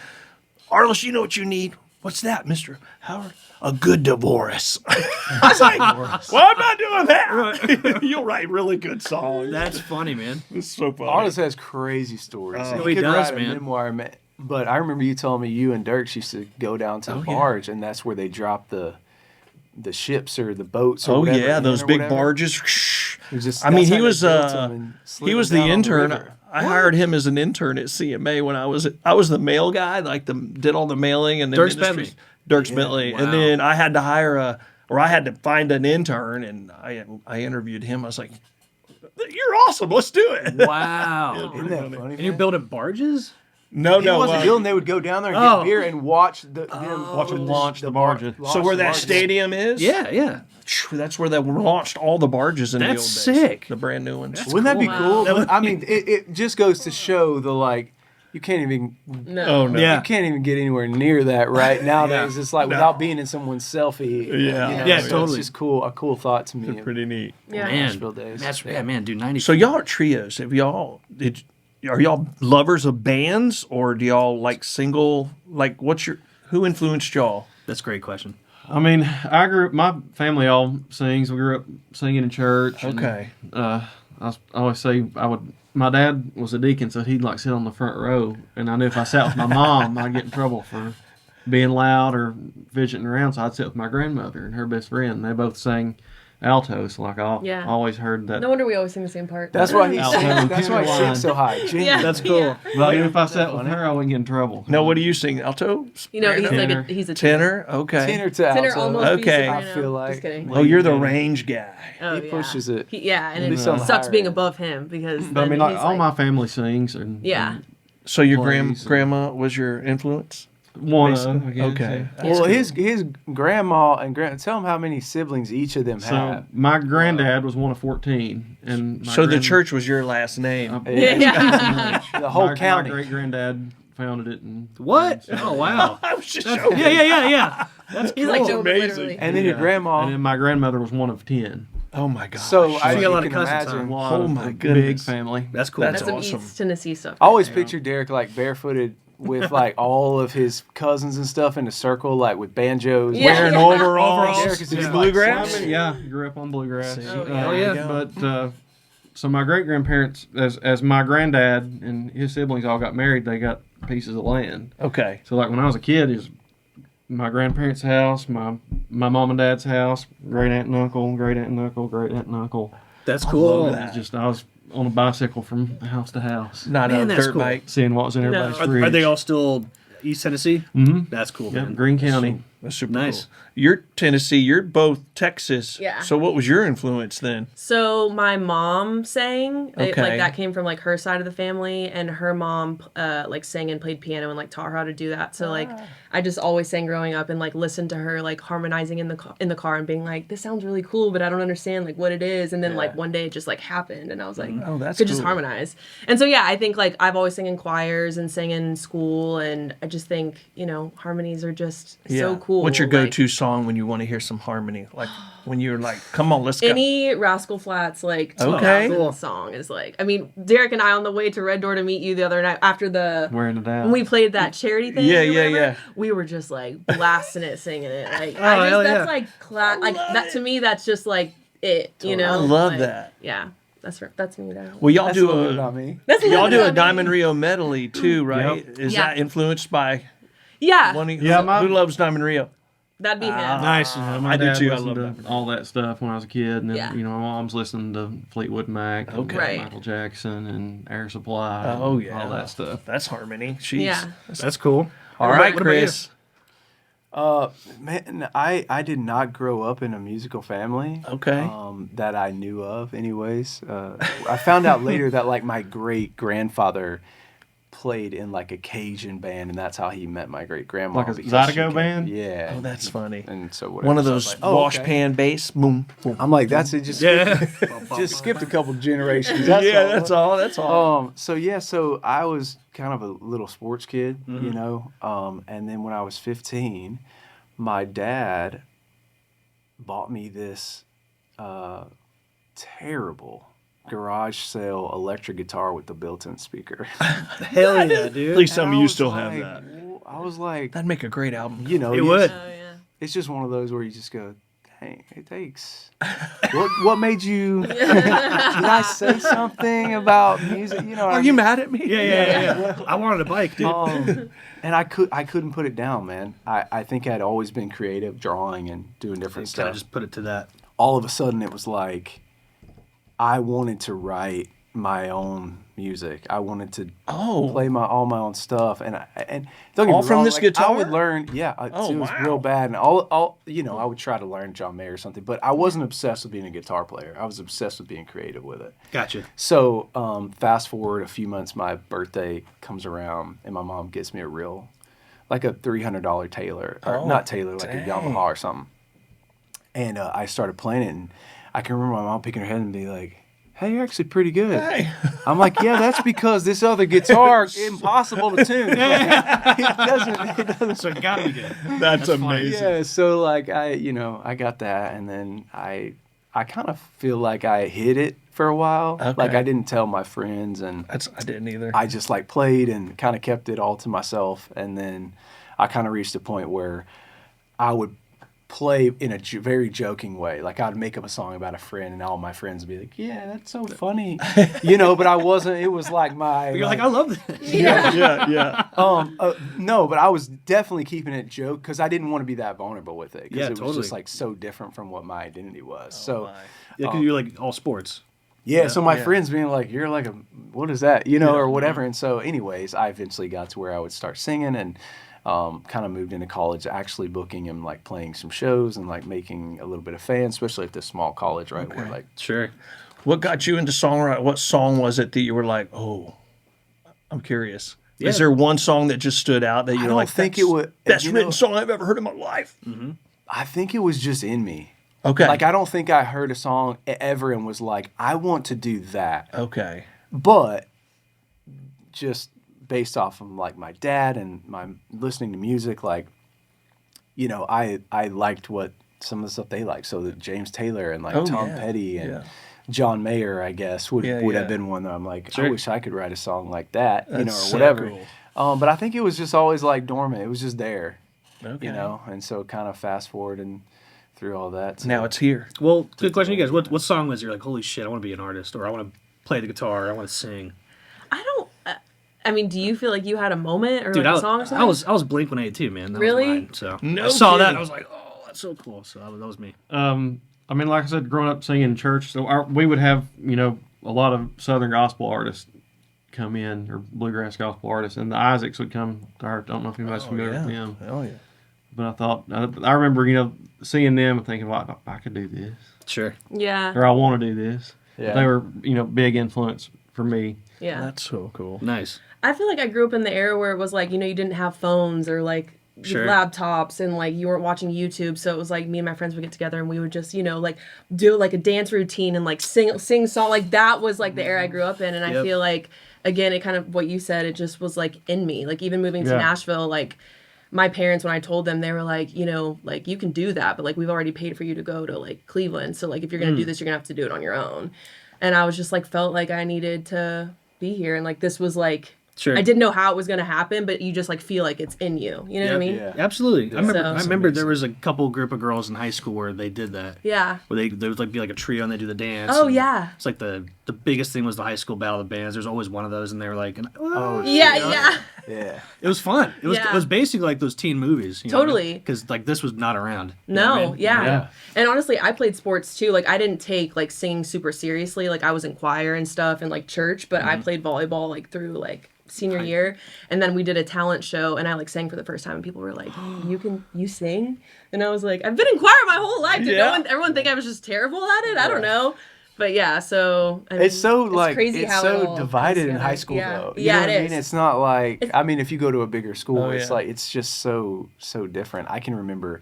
Speaker 5: Arlis, you know what you need? What's that, Mr. Howard? A good divorce. I was like, well, I'm not doing that. You'll write really good songs.
Speaker 1: That's funny, man.
Speaker 5: It's so funny.
Speaker 4: Arlis has crazy stories.
Speaker 1: he
Speaker 4: could
Speaker 1: does,
Speaker 4: write a
Speaker 1: man.
Speaker 4: memoir, but I remember you telling me you and Dirk used to go down to the barge, and that's where they dropped the ships or the boats. Or
Speaker 5: Oh
Speaker 4: whatever
Speaker 5: yeah,
Speaker 4: in
Speaker 5: those
Speaker 4: or
Speaker 5: big
Speaker 4: whatever.
Speaker 5: barges.
Speaker 4: It was just-
Speaker 5: I mean,
Speaker 4: that's
Speaker 5: he
Speaker 4: how
Speaker 5: was
Speaker 4: they built them and slid
Speaker 5: he was
Speaker 4: them
Speaker 5: the
Speaker 4: down on
Speaker 5: intern.
Speaker 4: river.
Speaker 5: I hired him as an intern at CMA when I was the mail guy, like did all the mailing and the
Speaker 1: Dirk
Speaker 5: ministry.
Speaker 1: Bentley.
Speaker 5: Dirk Bentley,
Speaker 1: wow.
Speaker 5: and then I had to I had to find an intern, and I interviewed him. I was like, "You're awesome. Let's do it."
Speaker 1: Wow.
Speaker 4: Isn't that funny?
Speaker 1: And you're
Speaker 4: man?
Speaker 1: building barges?
Speaker 5: No,
Speaker 4: He wasn't building. They would go down there and
Speaker 1: Oh.
Speaker 4: get beer and watch them
Speaker 3: Watch them launch the barges.
Speaker 5: So where that stadium is,
Speaker 1: Yeah, yeah.
Speaker 5: that's where they launched all the barges in the old
Speaker 1: That's
Speaker 5: days.
Speaker 1: sick.
Speaker 5: The brand new ones.
Speaker 4: Wouldn't that be
Speaker 2: cool.
Speaker 4: cool? But, I mean, it just goes to show the like. You can't even.
Speaker 2: No.
Speaker 5: Oh no.
Speaker 1: Yeah.
Speaker 4: You can't even get anywhere near that right nowadays. It's like without being in someone's selfie.
Speaker 5: Yeah.
Speaker 1: Yeah,
Speaker 4: so
Speaker 1: totally.
Speaker 4: It's just cool. A cool thought to me.
Speaker 5: Pretty neat.
Speaker 2: Yeah.
Speaker 1: Man,
Speaker 4: Nashville days.
Speaker 1: That's man, dude. 90.
Speaker 5: So y'all are trios. Are y'all lovers of bands or do y'all like single? Like, who influenced y'all?
Speaker 1: That's a great question.
Speaker 3: I mean, my family all sings. We grew up singing in church. and,
Speaker 5: Okay.
Speaker 3: I always say my dad was a deacon, so he'd like sit on the front row, and I knew if I sat with my mom, I'd get in trouble for being loud or fidgeting around. So I'd sit with my grandmother and her best friend. They both sang alto, so like I always heard that.
Speaker 2: No wonder we always sing the same part.
Speaker 4: That's why he
Speaker 3: Alto
Speaker 4: sings.
Speaker 3: and
Speaker 4: That's why he
Speaker 3: tenor line.
Speaker 4: sings so high. Genuinely.
Speaker 1: That's cool.
Speaker 3: But even if I sat with her, I wouldn't get in trouble.
Speaker 5: No, what do you sing? Alto?
Speaker 2: You know, he's
Speaker 3: Tenor.
Speaker 2: he's a
Speaker 5: Tenor? Okay.
Speaker 4: Tenor to
Speaker 2: tenor
Speaker 4: alto.
Speaker 2: almost beats
Speaker 5: Okay.
Speaker 2: soprano.
Speaker 4: I feel like-
Speaker 2: Just kidding.
Speaker 5: Oh, you're the range guy.
Speaker 2: Oh,
Speaker 4: He pushes it.
Speaker 2: And
Speaker 4: At
Speaker 2: it
Speaker 4: least on the
Speaker 2: sucks
Speaker 4: higher
Speaker 2: being
Speaker 4: end.
Speaker 2: above him because
Speaker 3: But I
Speaker 2: then
Speaker 3: mean, like
Speaker 2: he's
Speaker 3: all my family sings, and
Speaker 2: Yeah.
Speaker 5: So your
Speaker 3: Plays.
Speaker 5: grandma was your influence?
Speaker 3: one of I guess,
Speaker 5: Okay.
Speaker 3: yeah.
Speaker 4: Well, his grandma and tell him how many siblings each of them
Speaker 3: So
Speaker 4: have.
Speaker 3: my granddad was one of 14, and my
Speaker 5: So the church was your last name.
Speaker 2: Yeah.
Speaker 4: The whole
Speaker 3: my
Speaker 4: county.
Speaker 3: great granddad founded it. And
Speaker 1: What? Oh wow.
Speaker 5: I was just
Speaker 1: Yeah,
Speaker 5: joking.
Speaker 1: yeah. That's
Speaker 2: He's
Speaker 1: cool.
Speaker 2: like, no,
Speaker 5: amazing.
Speaker 2: literally.
Speaker 4: And then your grandma.
Speaker 3: And then my grandmother was one of 10.
Speaker 5: Oh my god.
Speaker 4: So I
Speaker 1: you got a lot
Speaker 4: can
Speaker 1: of cousins,
Speaker 4: imagine.
Speaker 3: A lot
Speaker 5: Oh
Speaker 3: of
Speaker 5: my
Speaker 3: a
Speaker 5: goodness.
Speaker 3: big family.
Speaker 1: That's cool.
Speaker 5: That's
Speaker 2: That's some
Speaker 5: awesome.
Speaker 2: East Tennessee stuff.
Speaker 4: I always picture Derek like barefooted with like all of his cousins and stuff in a circle, like with banjos,
Speaker 2: Yeah.
Speaker 4: wearing
Speaker 2: Yeah.
Speaker 4: overalls. Derek is
Speaker 5: Yeah.
Speaker 4: just
Speaker 5: Bluegrass?
Speaker 4: Like,
Speaker 3: Yeah, grew up on bluegrass.
Speaker 5: See?
Speaker 2: Oh,
Speaker 1: Oh, yeah.
Speaker 3: But so my great grandparents, as my granddad and his siblings all got married, they got pieces of land.
Speaker 5: Okay.
Speaker 3: So like when I was a kid, it was my grandparents' house, my mom and dad's house, great aunt and uncle, great aunt and uncle, great aunt and uncle.
Speaker 1: That's cool.
Speaker 3: It was just I was on a bicycle from house to house,
Speaker 5: Not
Speaker 1: Man,
Speaker 5: a
Speaker 1: that's
Speaker 5: dirt
Speaker 1: cool.
Speaker 5: bike.
Speaker 3: seeing what was in everybody's fridge.
Speaker 1: Are they all still East Tennessee?
Speaker 3: Mm-hmm.
Speaker 1: That's cool,
Speaker 3: Yep,
Speaker 1: man.
Speaker 3: Greene County.
Speaker 5: That's super
Speaker 1: Nice.
Speaker 5: cool. You're Tennessee. You're both Texas.
Speaker 2: Yeah.
Speaker 5: So what was your influence then?
Speaker 2: So my mom sang. Like
Speaker 5: Okay.
Speaker 2: that came from like her side of the family, and her mom like sang and played piano and like taught her how to do that. So like I just always sang growing up and like listened to her like harmonizing in the car and being like, this sounds really cool, but I don't understand like what it is. And then like one day it just like happened, and I was like,
Speaker 5: Oh, that's
Speaker 2: could just
Speaker 5: cool.
Speaker 2: harmonize. And so yeah, I think like I've always sang in choirs and sang in school, and I just think harmonies are just so cool.
Speaker 5: What's your
Speaker 2: Like,
Speaker 5: go-to song when you want to hear some harmony? Like when you're like, come on, let's go.
Speaker 2: Any Rascal Flatts like
Speaker 5: Okay.
Speaker 2: 2000
Speaker 1: Cool.
Speaker 2: song is like, I mean, Derek and I on the way to Red Door to meet you the other night after
Speaker 3: Wearing it out.
Speaker 2: when we played that charity thing.
Speaker 5: Yeah,
Speaker 2: or
Speaker 5: yeah,
Speaker 2: whatever,
Speaker 5: yeah.
Speaker 2: We were just like blasting it, singing it. Like
Speaker 1: hell
Speaker 2: that's
Speaker 1: yeah.
Speaker 2: like like that to me. That's just like it. You know,
Speaker 5: I love
Speaker 2: Like,
Speaker 5: that.
Speaker 2: Yeah, that's me. That.
Speaker 5: Well, y'all
Speaker 4: That's
Speaker 5: do
Speaker 4: a little bit
Speaker 5: a
Speaker 4: about me.
Speaker 2: That's
Speaker 5: y'all do a
Speaker 2: about me.
Speaker 5: Diamond Rio medley too, right? Is
Speaker 2: Yeah.
Speaker 5: that influenced by
Speaker 2: Yeah,
Speaker 5: one? Of,
Speaker 3: Yeah, my-
Speaker 5: who loves Diamond Rio?
Speaker 2: that'd be him.
Speaker 1: Nice.
Speaker 3: My
Speaker 5: I do
Speaker 3: dad
Speaker 5: too. I
Speaker 3: listened
Speaker 5: love
Speaker 3: to
Speaker 5: that.
Speaker 3: all that stuff when I was a kid, and then
Speaker 2: Yeah.
Speaker 3: my mom's listening to Fleetwood Mac, and
Speaker 5: Okay.
Speaker 2: Right.
Speaker 3: Michael Jackson, and Air Supply, and
Speaker 5: Oh yeah,
Speaker 3: all that stuff.
Speaker 5: That's harmony. Jeez.
Speaker 2: Yeah.
Speaker 1: That's cool.
Speaker 5: All right,
Speaker 1: What about you?
Speaker 5: Chris.
Speaker 4: Man, I did not grow up in a musical family.
Speaker 5: Okay.
Speaker 4: That I knew of, anyways. I found out later that like my great grandfather played in like a Cajun band, and that's how he met my great grandma.
Speaker 3: Like a
Speaker 4: because
Speaker 3: Zydeco
Speaker 4: she came-
Speaker 3: band?
Speaker 4: Yeah.
Speaker 5: Oh, that's funny.
Speaker 4: And so whatever.
Speaker 5: One of
Speaker 4: So I was
Speaker 5: those
Speaker 4: like, oh,
Speaker 5: wash
Speaker 4: okay.
Speaker 5: pan bass. Boom, boom.
Speaker 4: I'm like, that's it. Just just skipped a couple generations. That's all.
Speaker 5: That's all.
Speaker 4: So I was kind of a little sports kid, you know. And then when I was 15, my dad bought me this terrible garage sale electric guitar with the built-in speaker.
Speaker 1: Hell yeah, dude.
Speaker 5: Please tell me
Speaker 4: I
Speaker 5: you
Speaker 4: was
Speaker 5: still have
Speaker 4: like,
Speaker 5: that.
Speaker 4: I was like,
Speaker 5: That'd make a great album.
Speaker 4: you know,
Speaker 1: It would.
Speaker 2: Oh yeah.
Speaker 4: it's just one of those where you just go, dang, it takes. What made you? Did I say something about music? You know,
Speaker 5: Are you mad at me?
Speaker 1: Yeah. I wanted a bike, dude.
Speaker 4: And I couldn't put it down, man. I think I'd always been creative, drawing and doing different
Speaker 1: Just kind
Speaker 4: stuff.
Speaker 1: of just put it to that.
Speaker 4: All of a sudden, it was like I wanted to write my own music. I wanted to play all my own stuff, and don't get
Speaker 5: All
Speaker 4: me
Speaker 5: from
Speaker 4: wrong,
Speaker 5: this
Speaker 4: like,
Speaker 5: guitar?
Speaker 4: I would learn. Yeah,
Speaker 5: Oh,
Speaker 4: it was
Speaker 5: wow.
Speaker 4: real bad, and all you know, I would try to learn John Mayer or something, but I wasn't obsessed with being a guitar player. I was obsessed with being creative with it.
Speaker 1: Gotcha.
Speaker 4: So fast forward a few months, my birthday comes around, and my mom gets me like a $300 Taylor, or not Taylor, like a Yamaha or something. And I started playing it, and I can remember my mom picking her head and be like, "Hey, you're actually pretty good."
Speaker 5: Hey.
Speaker 4: I'm like, "Yeah, that's because this other guitar impossible to tune. It doesn't."
Speaker 1: So it gotta be good.
Speaker 5: That's
Speaker 1: funny.
Speaker 5: amazing.
Speaker 4: Yeah, so like I got that, and then I kind of feel like I hid it for a while.
Speaker 5: Okay.
Speaker 4: Like I didn't tell my friends, and
Speaker 5: I didn't either.
Speaker 4: I just like played and kind of kept it all to myself. And then I kind of reached a point where I would play in a very joking way. Like I'd make up a song about a friend, and all my friends would be like, "Yeah, that's so funny," you know. But I wasn't. It was like my.
Speaker 1: You're like, I love this.
Speaker 5: yeah.
Speaker 4: No, but I was definitely keeping it joke because I didn't want to be that vulnerable with it. Because
Speaker 1: Yeah,
Speaker 4: it was
Speaker 1: totally.
Speaker 4: just like so different from what my identity was.
Speaker 5: Oh,
Speaker 4: So.
Speaker 1: Yeah, because you're like all sports.
Speaker 4: Yeah, so my
Speaker 5: Yeah.
Speaker 4: friends being like, "You're like what is that?" You know, or whatever. And so, anyways, I eventually got to where I would start singing and kind of moved into college, actually booking and like playing some shows and like making a little bit of fans, especially at this small college, right? Where like,
Speaker 1: Sure.
Speaker 5: What got you into songwriting? What song was it that you were like, oh, I'm curious?
Speaker 1: Yeah.
Speaker 5: Is there one song that just stood out that
Speaker 4: I
Speaker 5: you're
Speaker 4: don't
Speaker 5: like,
Speaker 4: think
Speaker 5: "That's
Speaker 4: it would-
Speaker 5: best
Speaker 4: you
Speaker 5: written
Speaker 4: know-
Speaker 5: song I've ever heard in my life"?
Speaker 4: I think it was just in me.
Speaker 5: Okay.
Speaker 4: Like I don't think I heard a song ever and was like, I want to do that.
Speaker 5: Okay.
Speaker 4: But just based off of like my dad and my listening to music, like, you know, I liked what some of the stuff they liked. So the James Taylor and like
Speaker 5: Oh,
Speaker 4: Tom
Speaker 5: yeah.
Speaker 4: Petty and
Speaker 5: Yeah.
Speaker 4: John Mayer, I guess, would
Speaker 5: Yeah,
Speaker 4: have
Speaker 5: yeah.
Speaker 4: been one that I'm like,
Speaker 1: Sure.
Speaker 4: I wish I could write a song like that, you know, or
Speaker 5: That's so
Speaker 4: whatever.
Speaker 5: cool.
Speaker 4: But I think it was just always like dormant. It was just there,
Speaker 5: Okay.
Speaker 4: you know, and so kind of fast forward and through all that.
Speaker 5: Now it's here.
Speaker 1: Well, good question, you guys. What song was you're like, holy shit, I want to be an artist, or I want to play the guitar, or I want to sing?
Speaker 2: I don't. I mean, do you feel like you had a moment or
Speaker 1: Dude,
Speaker 2: like a song or something?
Speaker 1: I was Blink-182, man. That
Speaker 2: Really?
Speaker 1: Was mine, so
Speaker 5: No
Speaker 1: I saw that,
Speaker 5: kidding.
Speaker 1: and I was like, oh, that's so cool. So that was me.
Speaker 3: I mean, like I said, growing up singing in church, so we would have, you know, a lot of Southern gospel artists come in, or bluegrass gospel artists, and the Isaacs would come to our, I don't know if anybody's familiar with them,
Speaker 5: Oh, yeah.
Speaker 3: but I thought, I remember, you know, seeing them and thinking, well, I could do this,
Speaker 1: Sure.
Speaker 2: Yeah.
Speaker 3: or I want to do this.
Speaker 4: Yeah.
Speaker 3: They were, you know, big influence for me.
Speaker 2: Yeah.
Speaker 5: That's so cool.
Speaker 1: Nice.
Speaker 2: I feel like I grew up in the era where it was like, you know, you didn't have phones or like
Speaker 1: Sure.
Speaker 2: laptops and like you weren't watching YouTube. So it was like me and my friends would get together and we would just, you know, like do like a dance routine and like sing song. Like that was like the era I grew up in. And I
Speaker 1: Yep.
Speaker 2: feel like, again, it kind of what you said, it just was like in me. Like even moving to
Speaker 3: Yeah.
Speaker 2: Nashville, like my parents, when I told them, they were like, you know, like you can do that, but like we've already paid for you to go to like Cleveland. So like if you're going to do this, you're going to have to do it on your own. And I was just like, felt like I needed to be here. And like this was like,
Speaker 1: Sure.
Speaker 2: I didn't know how it was going to happen, but you just like feel like it's in you. You know what I mean?
Speaker 4: Yeah.
Speaker 1: Absolutely. I remember.
Speaker 2: So-
Speaker 1: I remember there was a couple group of girls in high school where they did that.
Speaker 2: Yeah.
Speaker 1: Where there would like be like a trio and they do the dance.
Speaker 2: Oh
Speaker 1: and
Speaker 2: yeah.
Speaker 1: It's like the biggest thing was the high school battle of the bands. There's always one of those, and they were like,
Speaker 4: Oh,
Speaker 2: Yeah,
Speaker 4: shit.
Speaker 2: yeah.
Speaker 4: Yeah.
Speaker 1: it was fun. It
Speaker 2: Yeah.
Speaker 1: was basically like those teen movies.
Speaker 2: Totally.
Speaker 1: Because like this was not around. You know what I
Speaker 2: No,
Speaker 1: mean?
Speaker 2: yeah.
Speaker 3: Yeah.
Speaker 2: And honestly, I played sports too. Like I didn't take like singing super seriously. Like I was in choir and stuff and like church, but I played volleyball like through like senior year. And then we did a talent show and I like sang for the first time and people were like, you sing? And I was like, I've been in choir my whole life. Did
Speaker 5: Yeah.
Speaker 2: everyone think I was just terrible at it? I don't know. But yeah, so I mean,
Speaker 4: It's so like
Speaker 2: crazy
Speaker 4: it's
Speaker 2: how it
Speaker 4: so
Speaker 2: all
Speaker 4: divided
Speaker 2: goes
Speaker 4: in high
Speaker 2: together.
Speaker 4: school
Speaker 2: Yeah.
Speaker 4: though. You
Speaker 2: Yeah,
Speaker 4: know what
Speaker 2: it
Speaker 4: I mean?
Speaker 2: is.
Speaker 4: It's not like I mean if you go to a bigger school,
Speaker 5: Oh,
Speaker 4: it's
Speaker 5: yeah.
Speaker 4: like it's just so different. I can remember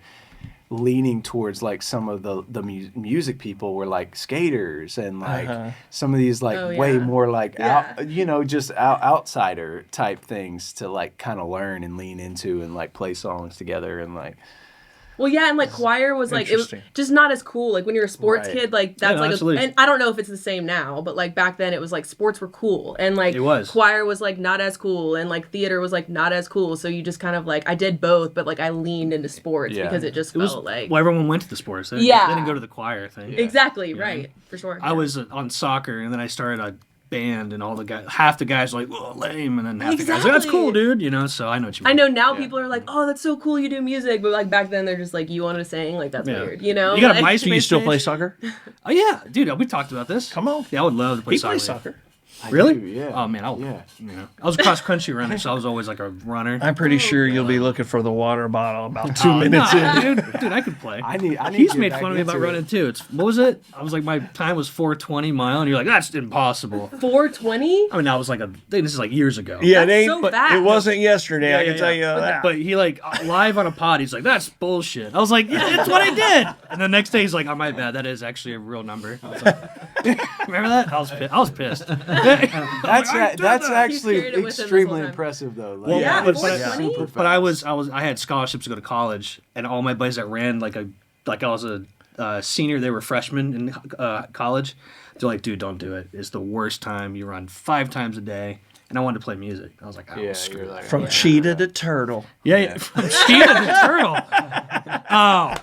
Speaker 4: leaning towards like some of the music people were like skaters and like some of these like
Speaker 2: Oh,
Speaker 4: way
Speaker 2: yeah.
Speaker 4: more like
Speaker 2: Yeah.
Speaker 4: out just outsider type things to like kind of learn and lean into and like play songs together and like
Speaker 2: Well, yeah, and like choir was like it was
Speaker 5: Interesting.
Speaker 2: just not as cool. Like when you're a sports
Speaker 4: Right.
Speaker 2: kid, like that's
Speaker 1: no,
Speaker 2: like,
Speaker 1: absolutely.
Speaker 2: and I don't know if it's the same now, but like back then it was like sports were cool, and like
Speaker 1: It was.
Speaker 2: choir was like not as cool, and like theater was like not as cool. So you just kind of like I did both, but like I leaned into sports
Speaker 4: Yeah.
Speaker 2: because it just
Speaker 1: It was
Speaker 2: felt like
Speaker 1: well, everyone went to the sports. They
Speaker 2: Yeah.
Speaker 1: didn't go to the choir thing.
Speaker 2: exactly right for sure.
Speaker 1: I was on soccer, and then I started a band, and all the guys, half the guys were like, "Oh, lame," and then half the guys were like, "That's cool,
Speaker 2: Exactly.
Speaker 1: dude." You know, so I know what you mean.
Speaker 2: I know now
Speaker 4: Yeah.
Speaker 2: people are like, "Oh, that's so cool, you do music," but like back then they're just like, "You want to sing?" Like that's
Speaker 1: Yeah.
Speaker 2: weird, you know?
Speaker 1: You got a
Speaker 2: Like-
Speaker 1: MySpace
Speaker 5: Do you still play
Speaker 1: page?
Speaker 5: soccer?
Speaker 1: Oh yeah, dude, we talked about this.
Speaker 5: Come on.
Speaker 1: Yeah, I would love to play
Speaker 5: He
Speaker 1: soccer.
Speaker 5: plays soccer.
Speaker 4: I
Speaker 1: Really?
Speaker 4: do, yeah.
Speaker 1: Oh man,
Speaker 4: yeah.
Speaker 1: you know, I was a cross country runner, so I was always like a runner.
Speaker 5: I'm pretty sure you'll be looking for the water bottle about 2 minutes
Speaker 1: no,
Speaker 5: in.
Speaker 1: dude, I could play.
Speaker 4: I need
Speaker 1: He's
Speaker 4: to
Speaker 1: made
Speaker 4: get
Speaker 1: fun of me
Speaker 4: back
Speaker 1: about
Speaker 4: into it.
Speaker 1: running too. It's what was it? I was like, my time was 4:20 mile, and you're like, that's impossible.
Speaker 2: 420.
Speaker 1: I mean, I was like this is like years ago.
Speaker 5: Yeah,
Speaker 2: That's
Speaker 5: they,
Speaker 2: so
Speaker 5: but
Speaker 2: fast.
Speaker 5: it wasn't yesterday. I
Speaker 1: Yeah,
Speaker 5: can
Speaker 1: yeah,
Speaker 5: tell
Speaker 1: yeah.
Speaker 5: you that.
Speaker 1: But he like live on a pod, he's like, that's bullshit. I was like, yeah, that's what I did. And the next day he's like, oh my bad, that is actually a real number. I was like, remember that? I was pissed.
Speaker 4: That's actually
Speaker 2: carried it with him this
Speaker 4: extremely
Speaker 2: whole time.
Speaker 4: impressive though. Like,
Speaker 1: Well,
Speaker 2: Yeah,
Speaker 1: but-
Speaker 2: 420?
Speaker 4: super
Speaker 1: But I
Speaker 4: fast.
Speaker 1: I had scholarships to go to college, and all my buddies that ran like I was a senior, they were freshmen in college. They're like, dude, don't do it. It's the worst time. You run 5 times a day. And I wanted to play music. I was like, oh,
Speaker 4: Yeah,
Speaker 1: screw
Speaker 4: you're
Speaker 1: that.
Speaker 4: like,
Speaker 5: From cheetah to turtle.
Speaker 1: Yeah. From cheetah to turtle. Oh.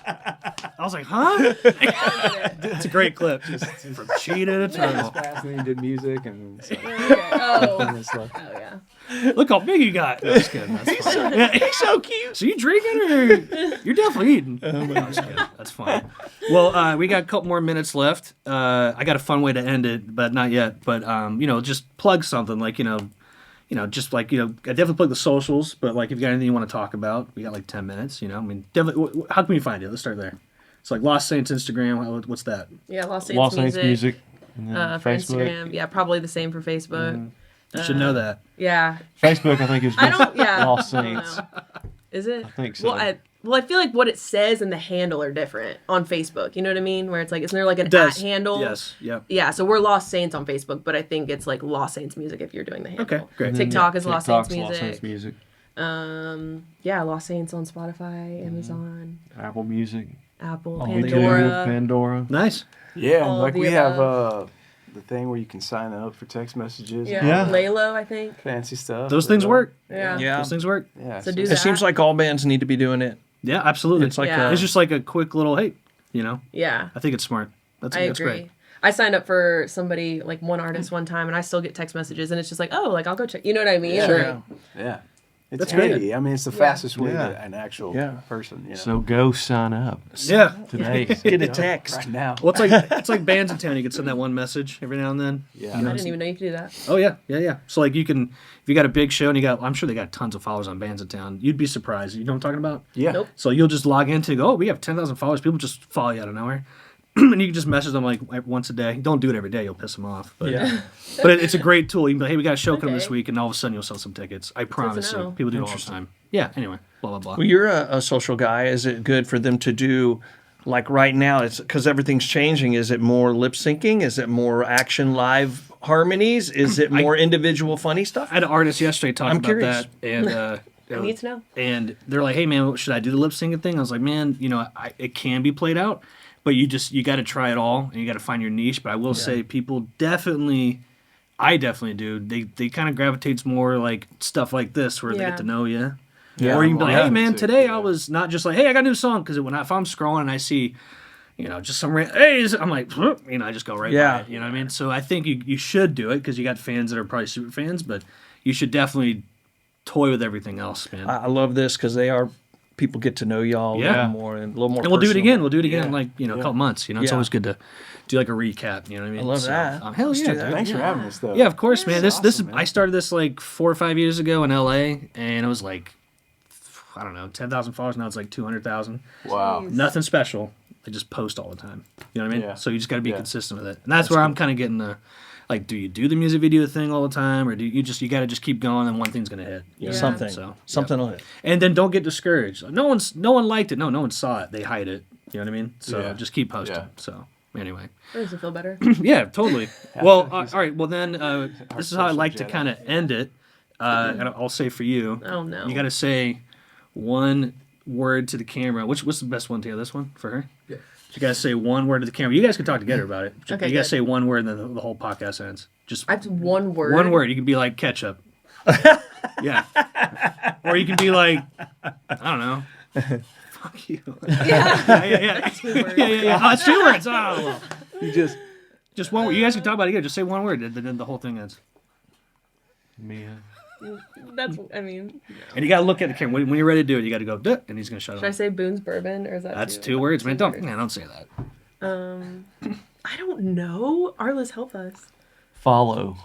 Speaker 1: I was like, huh? It's a great clip. From cheetah to turtle.
Speaker 4: fast and then he did music and it's like,
Speaker 2: Okay. Oh.
Speaker 4: and it's like,
Speaker 2: Oh yeah.
Speaker 1: Look how big you got. No, just kidding. That's fine. Yeah, he's so cute. So you drinking or you're definitely eating? No, just kidding. That's fine. Well, we got a couple more minutes left. I got a fun way to end it, but not yet. But just plug something like just like I definitely plug the socials. But like if you got anything you want to talk about, we got like 10 minutes. I mean, definitely. How can we find you? Let's start there. It's like Lost Saints Instagram. What's that?
Speaker 2: Yeah, Lost Saints
Speaker 3: Lost
Speaker 2: music.
Speaker 3: Saints Music. And then
Speaker 2: For Instagram. Yeah, probably the same for Facebook.
Speaker 1: You should know that.
Speaker 2: Yeah.
Speaker 3: Facebook, I think, is
Speaker 2: I
Speaker 3: just
Speaker 2: don't. Yeah.
Speaker 3: Lost
Speaker 2: I don't
Speaker 3: Saints.
Speaker 2: know. Is it? I
Speaker 3: think so.
Speaker 2: Well, I feel like what it says and the handle are different on Facebook. You know what I mean? Where it's like, isn't there like an
Speaker 1: Does.
Speaker 2: at handle?
Speaker 1: Yes. Yep.
Speaker 2: Yeah, so we're Lost Saints on Facebook, but I think it's like Lost Saints Music if you're doing the handle.
Speaker 1: Okay, great.
Speaker 2: TikTok is Lost Saints
Speaker 3: TikTok's
Speaker 2: Music.
Speaker 3: Lost Saints Music.
Speaker 2: Yeah, Lost Saints on Spotify, Amazon,
Speaker 3: Apple Music.
Speaker 2: Apple,
Speaker 5: All the
Speaker 2: Pandora.
Speaker 3: Pandora.
Speaker 1: Nice.
Speaker 4: yeah,
Speaker 2: All
Speaker 4: like
Speaker 2: the
Speaker 4: we have
Speaker 2: above.
Speaker 4: the thing where you can sign up for text messages.
Speaker 2: Yeah,
Speaker 3: Yeah.
Speaker 2: Laylo, I think.
Speaker 4: Fancy stuff.
Speaker 1: Those things work.
Speaker 2: Yeah.
Speaker 5: Yeah.
Speaker 1: Those things work.
Speaker 4: Yeah.
Speaker 2: So do
Speaker 5: It
Speaker 2: that.
Speaker 5: seems like all bands need to be doing it.
Speaker 1: Yeah, absolutely.
Speaker 5: It's like
Speaker 2: Yeah.
Speaker 1: It's just like a quick little hey,
Speaker 2: Yeah,
Speaker 1: I think it's smart. That's
Speaker 2: I
Speaker 1: that's
Speaker 2: agree.
Speaker 1: great.
Speaker 2: I signed up for somebody, like one artist one time, and I still get text messages, and it's just like, oh, like I'll go check. You know what I mean?
Speaker 4: Yeah.
Speaker 2: Like,
Speaker 4: Yeah. It's
Speaker 1: That's great.
Speaker 4: handy. I mean, it's the fastest way
Speaker 3: Yeah.
Speaker 4: to an actual
Speaker 5: Yeah.
Speaker 4: person.
Speaker 3: So go sign up
Speaker 1: Yeah.
Speaker 3: today.
Speaker 5: Get a text.
Speaker 4: right now.
Speaker 1: Well, it's like bands in town. You can send that one message every now and then.
Speaker 4: Yeah.
Speaker 2: I didn't even know you could do that.
Speaker 1: Oh yeah. So like you can, if you got a big show and I'm sure they got tons of followers on bands in town. You'd be surprised. You know what I'm talking about?
Speaker 4: Yeah.
Speaker 2: Nope.
Speaker 1: So you'll just log into go. Oh, we have 10,000 followers. People just follow you out of nowhere. And you can just message them like once a day. Don't do it every day; you'll piss them off. But,
Speaker 5: Yeah.
Speaker 1: but it's a great tool. You can be like, "Hey, we got a show coming this
Speaker 2: Okay.
Speaker 1: week," and all of a sudden you'll sell some tickets. I promise you.
Speaker 2: know.
Speaker 1: People do it all the time. Yeah. Anyway, blah blah blah.
Speaker 5: Well, you're a social guy. Is it good for them to do, like right now, it's because everything's changing. Is it more lip syncing? Is it more action live harmonies? Is it more individual funny stuff?
Speaker 1: I had an artist yesterday talking
Speaker 5: I'm
Speaker 1: about
Speaker 5: curious.
Speaker 1: that, and
Speaker 2: I need to know.
Speaker 1: And they're like, "Hey man, should I do the lip syncing thing?" I was like, "Man, it can be played out, but you got to try it all, and you got to find your niche." But I will say, people definitely, I definitely do. They kind of gravitates more like stuff like this, where they
Speaker 2: Yeah.
Speaker 1: get to know you.
Speaker 4: Yeah,
Speaker 1: Or you can be like,
Speaker 4: well,
Speaker 1: "Hey man,
Speaker 4: too,
Speaker 1: today
Speaker 4: yeah.
Speaker 1: I was not just like, hey, I got a new song," because if I'm scrolling and I see, just some hey, I'm like, I just go right
Speaker 5: Yeah.
Speaker 1: by it. You know what I mean? So I think you should do it because you got fans that are probably super fans, but you should definitely toy with everything else, man.
Speaker 5: I love this because people get to know y'all a
Speaker 1: Yeah.
Speaker 5: little more and a little more.
Speaker 1: And we'll do it
Speaker 5: personal.
Speaker 1: again. We'll do it again
Speaker 4: Yeah.
Speaker 1: in like a couple months. It's
Speaker 5: Yeah.
Speaker 1: always good to do like a recap. You know what I mean?
Speaker 5: I love that.
Speaker 1: Hell
Speaker 5: Let's
Speaker 1: yeah,
Speaker 5: do that.
Speaker 1: dude.
Speaker 4: Thanks for having us, though.
Speaker 1: Yeah, of course, man. This
Speaker 4: awesome, man.
Speaker 1: I started this like 4 or 5 years ago in LA, and it was like I don't know 10,000 followers. Now it's like 200,000.
Speaker 4: Wow.
Speaker 2: Jeez.
Speaker 1: Nothing special. like just post all the time. You know what I mean?
Speaker 4: Yeah.
Speaker 1: So you just got to be
Speaker 4: Yeah.
Speaker 1: consistent with it. And that's where I'm kind of getting the, like, do you do the music video thing all the time, or do you got to just keep going and one thing's gonna hit? You know?
Speaker 2: Yeah.
Speaker 5: Something.
Speaker 1: So
Speaker 5: Something will hit.
Speaker 1: and then don't get discouraged. No one liked it. No one saw it. They hide it. You know what I mean? So
Speaker 4: Yeah.
Speaker 1: just keep posting.
Speaker 4: Yeah.
Speaker 1: So anyway,
Speaker 2: That makes me feel better.
Speaker 1: yeah, totally. Well, all right. Well, then this is how I
Speaker 4: social
Speaker 1: like to
Speaker 4: Jedi.
Speaker 1: kind of end it. And I'll say for you,
Speaker 2: Oh, no.
Speaker 1: you got to say one word to the camera. What's the best one to you? This one for her?
Speaker 6: Yeah.
Speaker 1: You got to say one word to the camera. You guys can talk together about it.
Speaker 2: Okay,
Speaker 1: you got to
Speaker 2: good.
Speaker 1: say one word, and then the whole podcast ends. Just
Speaker 2: I have one word.
Speaker 1: one word. You can be like ketchup. Yeah. Or you can be like, I don't know. Fuck you. Yeah.
Speaker 2: Two words.
Speaker 1: Yeah. Oh, it's 2 words. Oh, well.
Speaker 4: You
Speaker 1: Just one word. You guys can talk about it again. Just say one word, then the whole thing ends.
Speaker 3: Mia.
Speaker 2: That's, I mean,
Speaker 1: And you got to look at the camera. When you're ready to do it, you got to go, duh, and he's going to shut it
Speaker 2: should I
Speaker 1: off.
Speaker 2: say Boone's Bourbon, or is that
Speaker 1: That's
Speaker 2: too-
Speaker 1: 2 words, man.
Speaker 2: Two words.
Speaker 1: Don't say that.
Speaker 2: I don't know. Arlis, help us.
Speaker 3: Follow.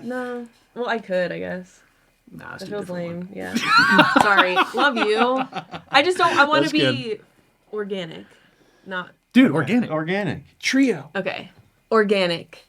Speaker 2: No. Well, I could, I guess.
Speaker 1: Nah, it's
Speaker 2: That
Speaker 1: too
Speaker 2: feels
Speaker 1: different
Speaker 2: lame.
Speaker 1: one.
Speaker 2: Yeah. Sorry. Love you. I just don't. I want to
Speaker 1: That's
Speaker 2: be organic, not
Speaker 1: Dude, organic.
Speaker 3: Organic.
Speaker 5: Trio.
Speaker 2: okay. Organic.